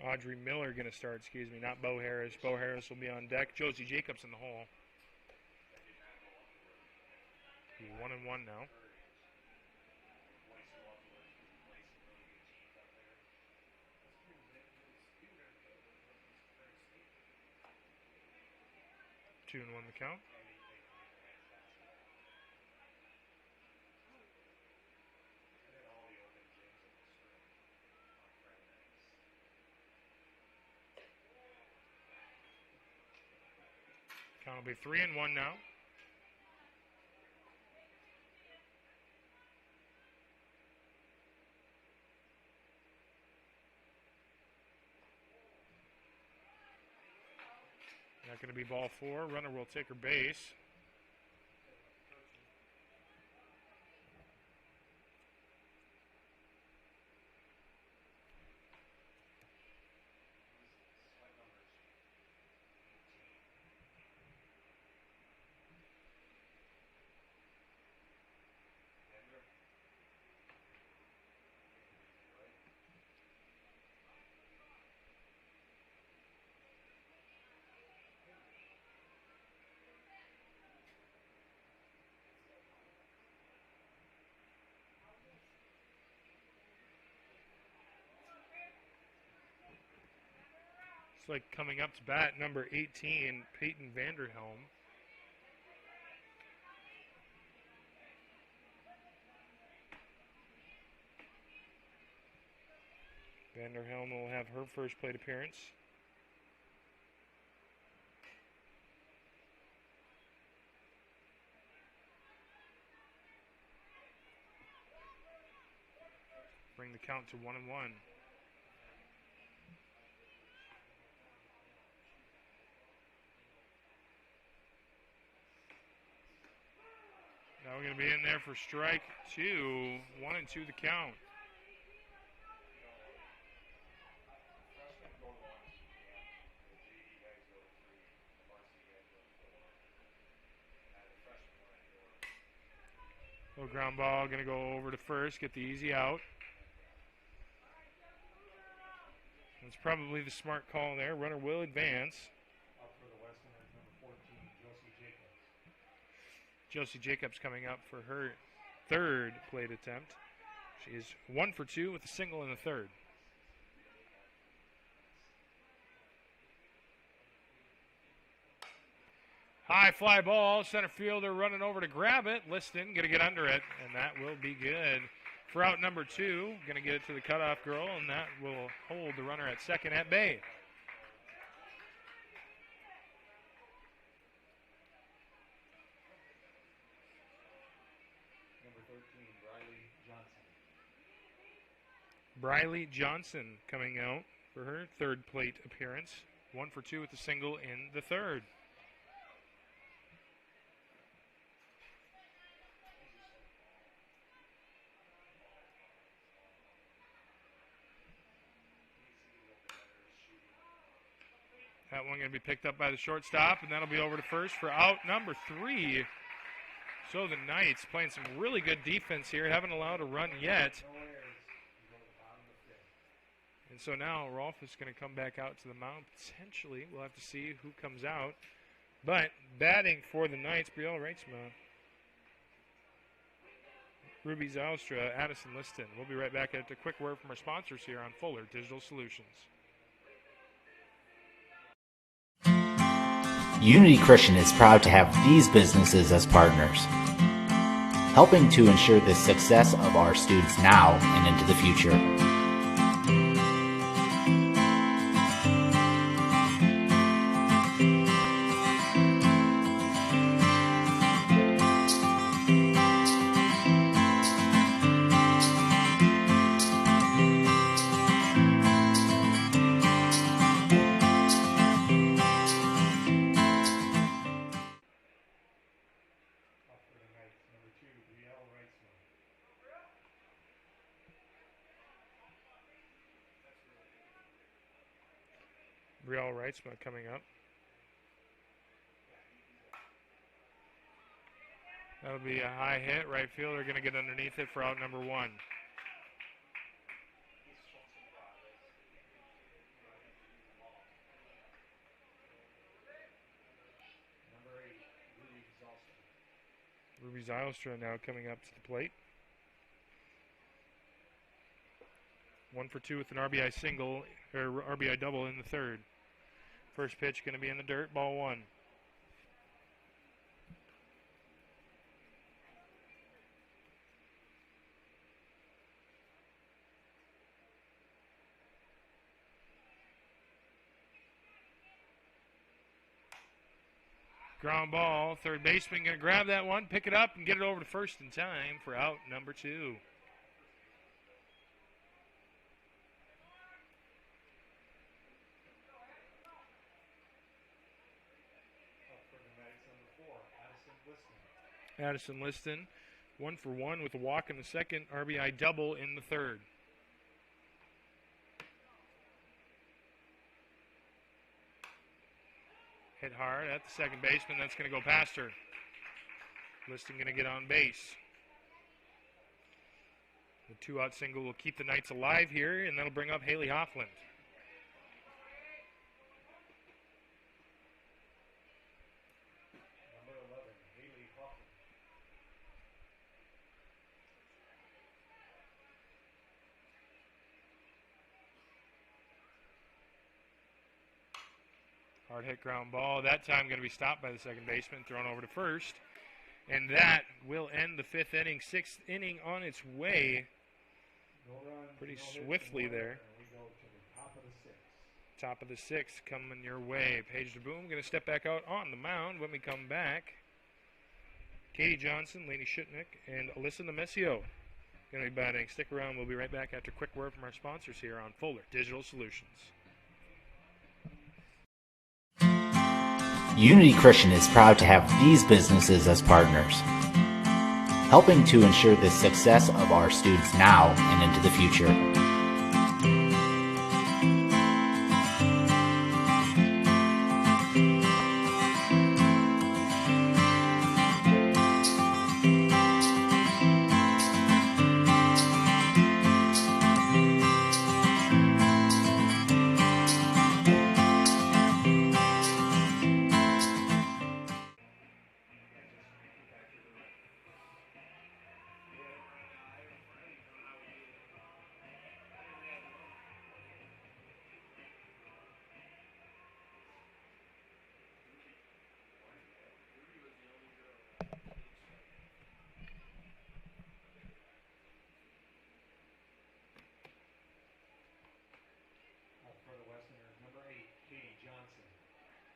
Audrey Miller going to start, not Bo Harris. Bo Harris will be on deck. Josie Jacobs in the hole. 1-1 now. Two and 1 the count. Count will be 3-1 now. Not going to be ball 4. Runner will take her base. It's like coming up to bat, number 18, Peyton Vanderhelm. Vanderhelm will have her first plate appearance. Bring the count to 1-1. Now we're going to be in there for strike 2. 1-2 the count. Little ground ball, going to go over to first, get the easy out. That's probably the smart call there. Runner will advance. Up for the Westerners, number 14, Josie Jacobs. Josie Jacobs coming up for her third plate attempt. She is 1 for 2 with a single in the third. High fly ball, center fielder running over to grab it. Liston going to get under it, and that will be good. For out number 2, going to get it to the cutoff girl, and that will hold the runner at second at bay. Number 13, Briley Johnson. Briley Johnson coming out for her third plate appearance. 1 for 2 with a single in the third. That one going to be picked up by the shortstop, and that'll be over to first for out number 3. So the Knights playing some really good defense here, haven't allowed a run yet. And so now Rolf is going to come back out to the mound. Potentially, we'll have to see who comes out. But batting for the Knights, Brielle Reitzma, Ruby Zylstra, Addison Liston. We'll be right back after a quick word from our sponsors here on Fuller Digital Solutions. Unity Christian is proud to have these businesses as partners, helping to ensure the success of our students now and into the future. Brielle Reitzma coming up. That'll be a high hit. Right fielder going to get underneath it for out number 1. Ruby Zylstra now coming up to the plate. 1 for 2 with an RBI single, or RBI double in the third. First pitch going to be in the dirt, ball 1. Ground ball, third baseman going to grab that one, pick it up, and get it over to first in time for out number 2. Addison Liston, 1 for 1 with a walk in the second, RBI double in the third. Hit hard at the second baseman. That's going to go past her. Liston going to get on base. The 2-out single will keep the Knights alive here, and that'll bring up Haley Hoffland. Number 11, Haley Hoffman. Hard hit ground ball. That time going to be stopped by the second baseman, thrown over to first. And that will end the 5th inning. 6th inning on its way. Pretty swiftly there. We go to the top of the 6th. Top of the 6th coming your way. Paige DeBoom going to step back out on the mound when we come back. Katie Johnson, Lainey Shutnick, and Alyssa Nemesio going to be batting. Stick around. We'll be right back after a quick word from our sponsors here on Fuller Digital Solutions. Unity Christian is proud to have these businesses as partners, helping to ensure the success of our students now and into the future.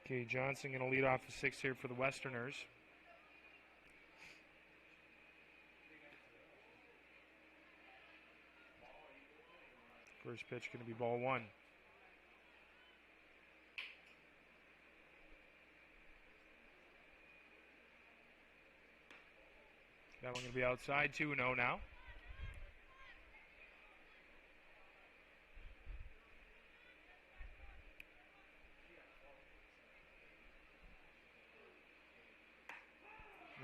Katie Johnson going to lead off the 6th here for the Westerners. First pitch going to be ball 1. That one going to be outside, 2-0 now.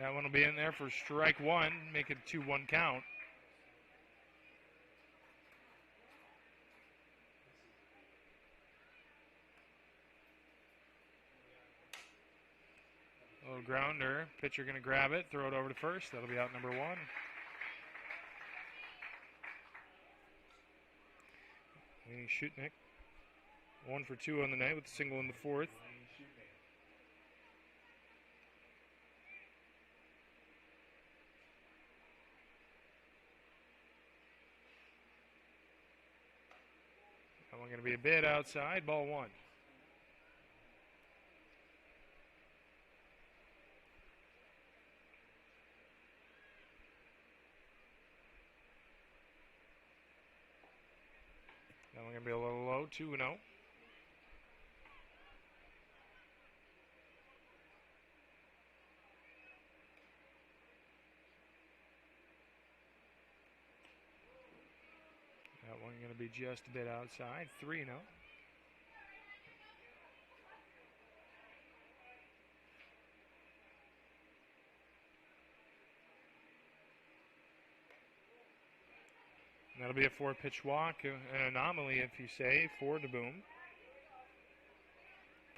That one will be in there for strike 1, make it a 2-1 count. Little grounder, pitcher going to grab it, throw it over to first. That'll be out number 1. Lainey Shutnick, 1 for 2 on the night with a single in the 4th. Going to be a bit outside, ball one. That one going to be a little low, 2-0. That one going to be just a bit outside, 3-0. That'll be a 4-pitch walk, an anomaly, if you say, for DeBoom.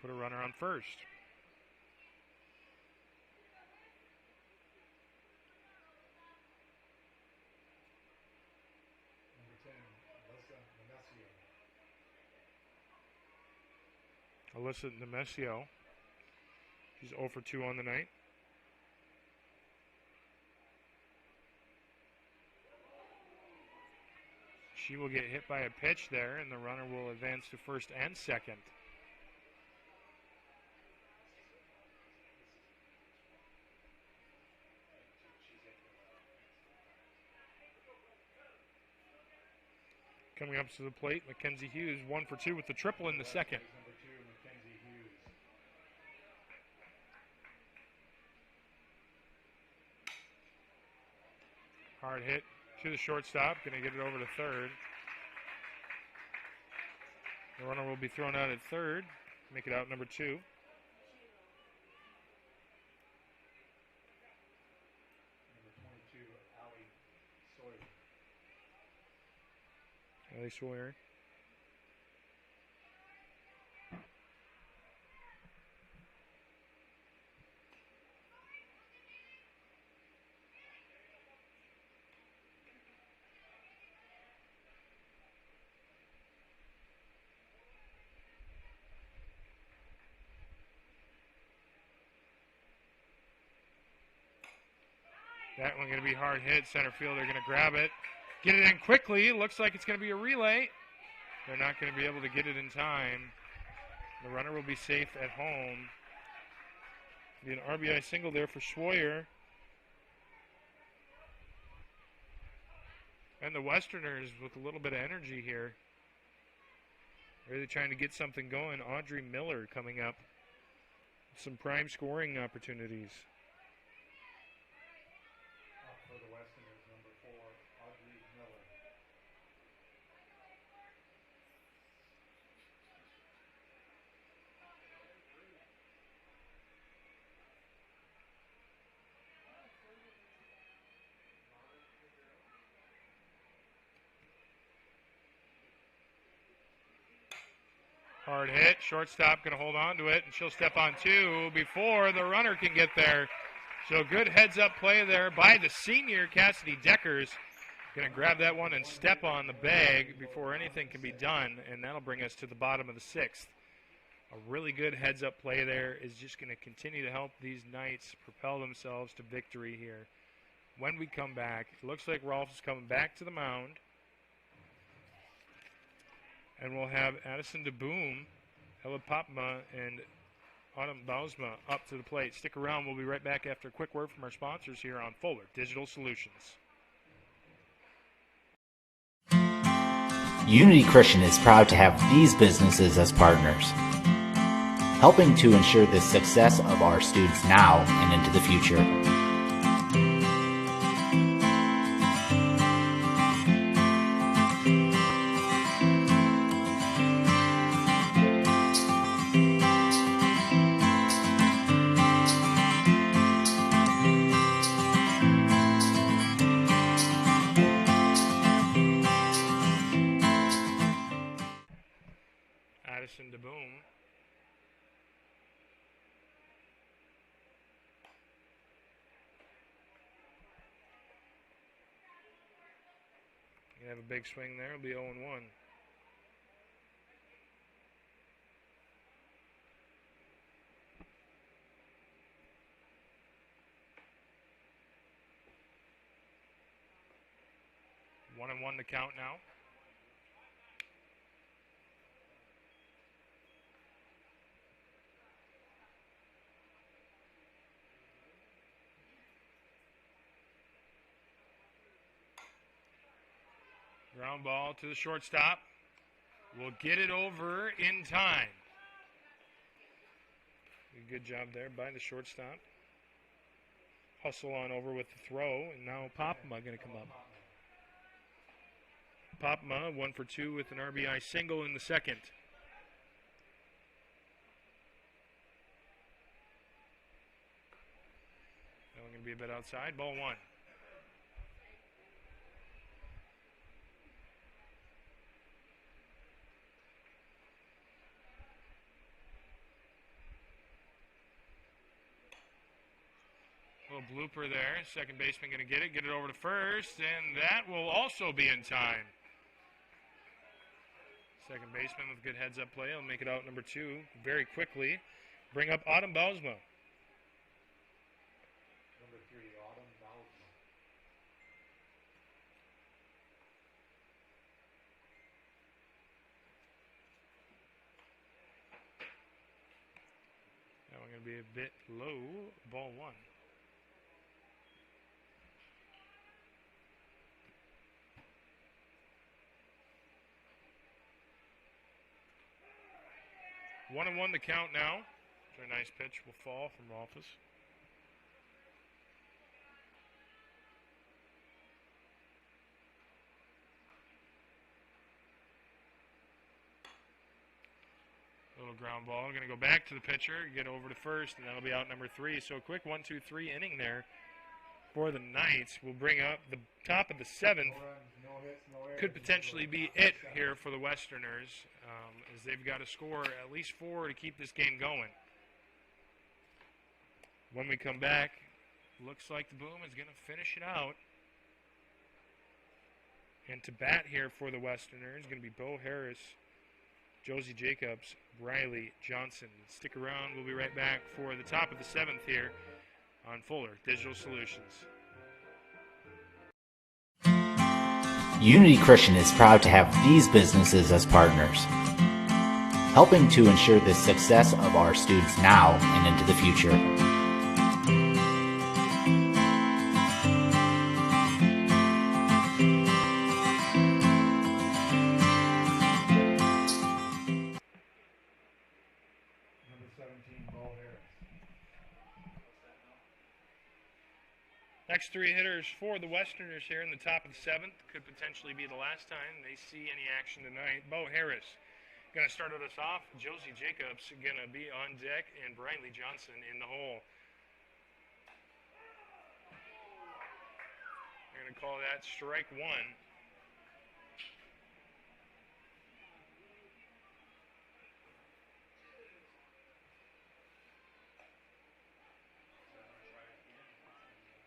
Put a runner on first. Alyssa Nemesio. She's 0 for 2 on the night. She will get hit by a pitch there, and the runner will advance to first and second. Coming up to the plate, Mackenzie Hughes, 1 for 2 with the triple in the second. Hard hit to the shortstop, going to get it over to third. The runner will be thrown out at third, make it out number 2. Allie Sawyer. That one going to be hard hit. Center field, they're going to grab it. Get it in quickly. Looks like it's going to be a relay. They're not going to be able to get it in time. The runner will be safe at home. Be an RBI single there for Schwoyer. And the Westerners with a little bit of energy here. Really trying to get something going. Audrey Miller coming up. Some prime scoring opportunities. For the Westerners, number 4, Audrey Miller. Hard hit. Shortstop going to hold on to it, and she'll step on 2 before the runner can get there. So good heads-up play there by the senior, Cassidy Deckers. Going to grab that one and step on the bag before anything can be done, and that'll bring us to the bottom of the 6th. A really good heads-up play there is just going to continue to help these Knights propel themselves to victory here. When we come back, it looks like Rolfs is coming back to the mound. And we'll have Addison DeBoom, Ella Popma, and Autumn Bausma up to the plate. Stick around. We'll be right back after a quick word from our sponsors here on Fuller Digital Solutions. Unity Christian is proud to have these businesses as partners, helping to ensure the success of our students now and into the future. Addison DeBoom. You have a big swing there. It'll be 0-1. One and one to count now. Ground ball to the shortstop. We'll get it over in time. Good job there by the shortstop. Hustle on over with the throw, and now Popma going to come up. Popma 1 for 2 with an RBI single in the second. That one going to be a bit outside. Ball 1. Little blooper there. Second baseman going to get it over to first, and that will also be in time. Second baseman with good heads-up play. He'll make it out number 2 very quickly. Bring up Autumn Bausma. Number 3, Autumn Bausma. That one going to be a bit low. Ball 1. One and one the count now. A nice pitch will fall from Rolfes. Little ground ball. Going to go back to the pitcher, get over to first, and that'll be out number 3. So a quick 1-2-3 inning there for the Knights. Will bring up the top of the 7th. No hits, no errors. Could potentially be it here for the Westerners, as they've got to score at least 4 to keep this game going. When we come back, looks like the Boom is going to finish it out. And to bat here for the Westerners is going to be Bo Harris, Josie Jacobs, Riley Johnson. Stick around. We'll be right back for the top of the 7th here on Fuller Digital Solutions. Unity Christian is proud to have these businesses as partners, helping to ensure the success of our students now and into the future. Number 17, Bo Harris. Next 3 hitters for the Westerners here in the top of the 7th. Could potentially be the last time they see any action tonight. Bo Harris going to start us off. Josie Jacobs going to be on deck, and Briley Johnson in the hole. We're going to call that strike 1.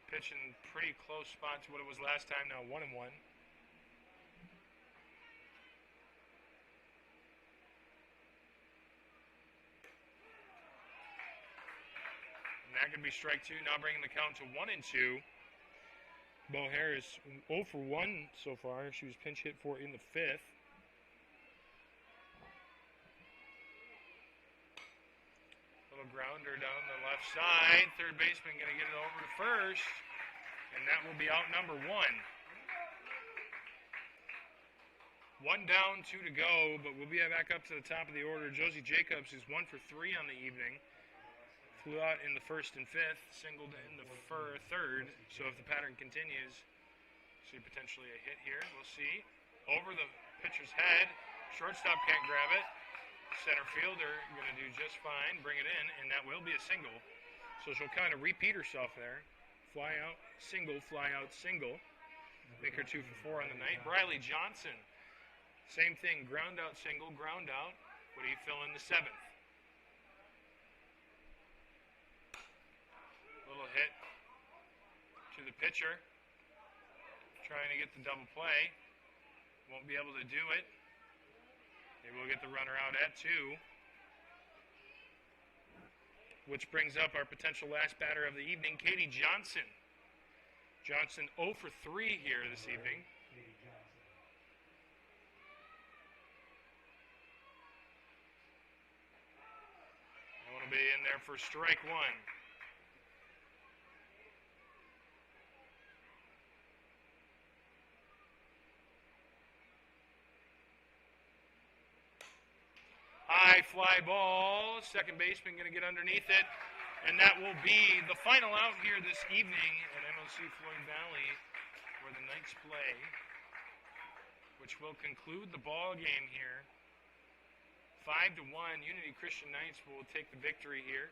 Pitching pretty close spot to what it was last time, now 1-1. And that could be strike 2, now bringing the count to 1-2. Bo Harris 0 for 1 so far. She was pinch hit for in the 5th. Little grounder down the left side. Third baseman going to get it over to first. And that will be out number 1. 1 down, 2 to go, but we'll be back up to the top of the order. Josie Jacobs is 1 for 3 on the evening. Flew out in the 1st and 5th, singled in the 3rd. So if the pattern continues, see potentially a hit here. We'll see. Over the pitcher's head. Shortstop can't grab it. Center fielder going to do just fine. Bring it in, and that will be a single. So she'll kind of repeat herself there. Fly out, single, fly out, single. Make her 2 for 4 on the night. Riley Johnson, same thing. Ground out, single, ground out. What do you fill in the 7th? Little hit to the pitcher. Trying to get the double play. Won't be able to do it. Maybe we'll get the runner out at 2. Which brings up our potential last batter of the evening, Katie Johnson. Johnson 0 for 3 here this evening. I want to be in there for strike 1. fly ball. Second baseman going to get underneath it. And that will be the final out here this evening at MLC Floyd Valley, where the Knights play, which will conclude the ball game here. 5-1, Unity Christian Knights will take the victory here.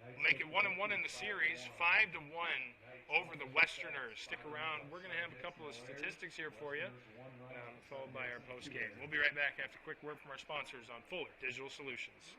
We'll make it 1-1 in the series, 5-1 over the Westerners. Stick around. We're going to have a couple of statistics here for you, followed by our post game. We'll be right back after a quick word from our sponsors on Fuller Digital Solutions.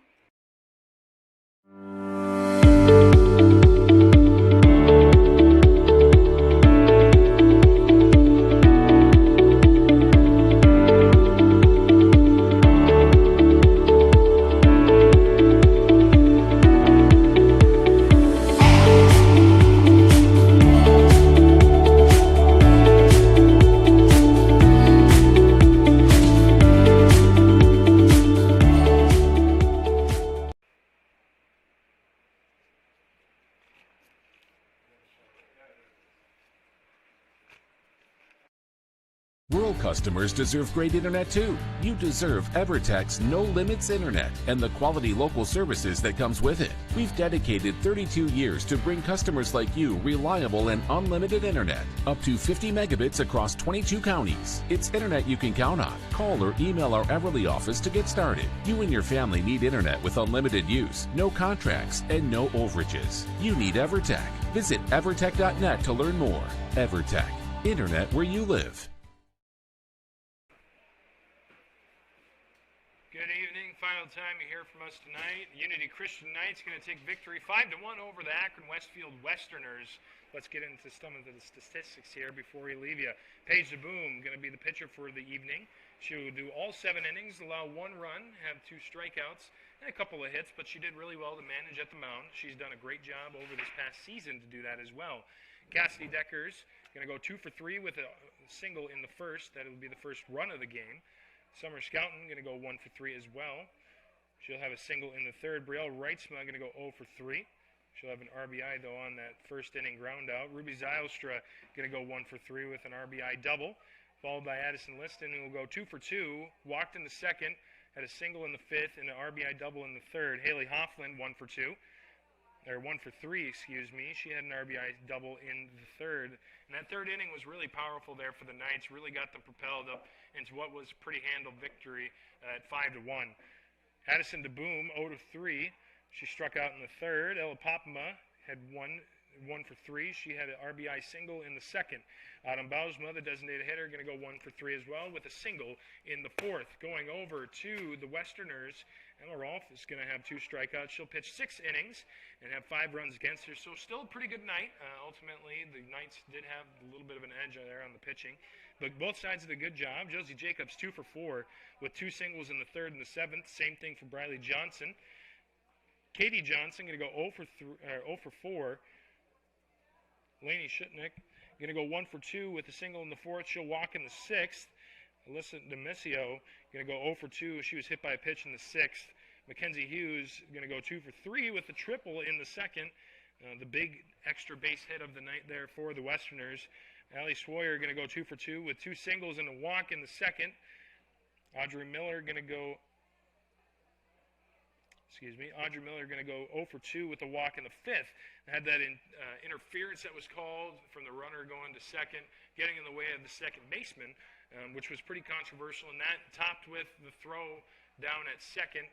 Rural customers deserve great internet too. You deserve EverTech's No Limits Internet and the quality local services that comes with it. We've dedicated 32 years to bring customers like you reliable and unlimited internet, up to 50 megabits across 22 counties. It's internet you can count on. Call or email our Everly office to get started. You and your family need internet with unlimited use, no contracts, and no overages. You need EverTech. Visit evertech.net to learn more. EverTech, internet where you live. Good evening. Final time you hear from us tonight. Unity Christian Knights going to take victory 5-1 over the Akron-Westfield Westerners. Let's get into some of the statistics here before we leave you. Paige DeBoom going to be the pitcher for the evening. She will do all 7 innings, allow 1 run, have 2 strikeouts, and a couple of hits, but she did really well to manage at the mound. She's done a great job over this past season to do that as well. Cassidy Deckers going to go 2 for 3 with a single in the first. That will be the first run of the game. Summer Scouten going to go 1 for 3 as well. She'll have a single in the third. Brielle Reitzma going to go 0 for 3. She'll have an RBI, though, on that first inning ground out. Ruby Zylstra going to go 1 for 3 with an RBI double, followed by Addison Liston, who will go 2 for 2, walked in the second, had a single in the fifth, and an RBI double in the third. Haley Hoffland, 1 for 2. Or 1 for 3, excuse me. She had an RBI double in the third. And that third inning was really powerful there for the Knights. Really got them propelled up into what was a pretty handled victory at 5-1. Addison DeBoom, 0 to 3. She struck out in the third. Ella Popma had 1 for 3. She had an RBI single in the second. Autumn Bausma, the designated hitter, going to go 1 for 3 as well with a single in the fourth. Going over to the Westerners, Emma Rolfe is going to have 2 strikeouts. She'll pitch 6 innings and have 5 runs against her. So still a pretty good night. Ultimately, the Knights did have a little bit of an edge there on the pitching. But both sides did a good job. Josie Jacobs, 2 for 4 with 2 singles in the third and the seventh. Same thing for Briley Johnson. Katie Johnson going to go 0 for 4. Lainey Shutnick going to go 1 for 2 with a single in the fourth. She'll walk in the sixth. Alyssa Demisio going to go 0 for 2. She was hit by a pitch in the sixth. Mackenzie Hughes going to go 2 for 3 with a triple in the second. The big extra base hit of the night there for the Westerners. Allie Swoyer going to go 2 for 2 with 2 singles and a walk in the second. Audrey Miller going to go 0 for 2 with a walk in the fifth. Had that interference that was called from the runner going to second, getting in the way of the second baseman, which was pretty controversial. And that topped with the throw down at second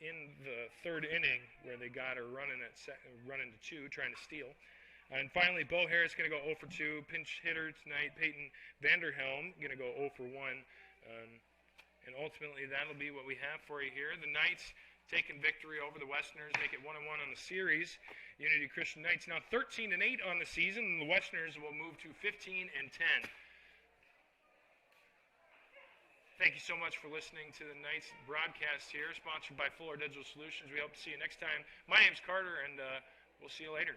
in the third inning where they got her running to 2, trying to steal. And finally, Bo Harris going to go 0 for 2. Pinch hitter tonight, Peyton Vanderhelm, going to go 0 for 1. And ultimately, that'll be what we have for you here. The Knights taking victory over the Westerners, make it 1-1 on the series. Unity Christian Knights now 13-8 on the season, and the Westerners will move to 15-10. Thank you so much for listening to the Knights broadcast here, sponsored by Fuller Digital Solutions. We hope to see you next time. My name's Carter, and we'll see you later.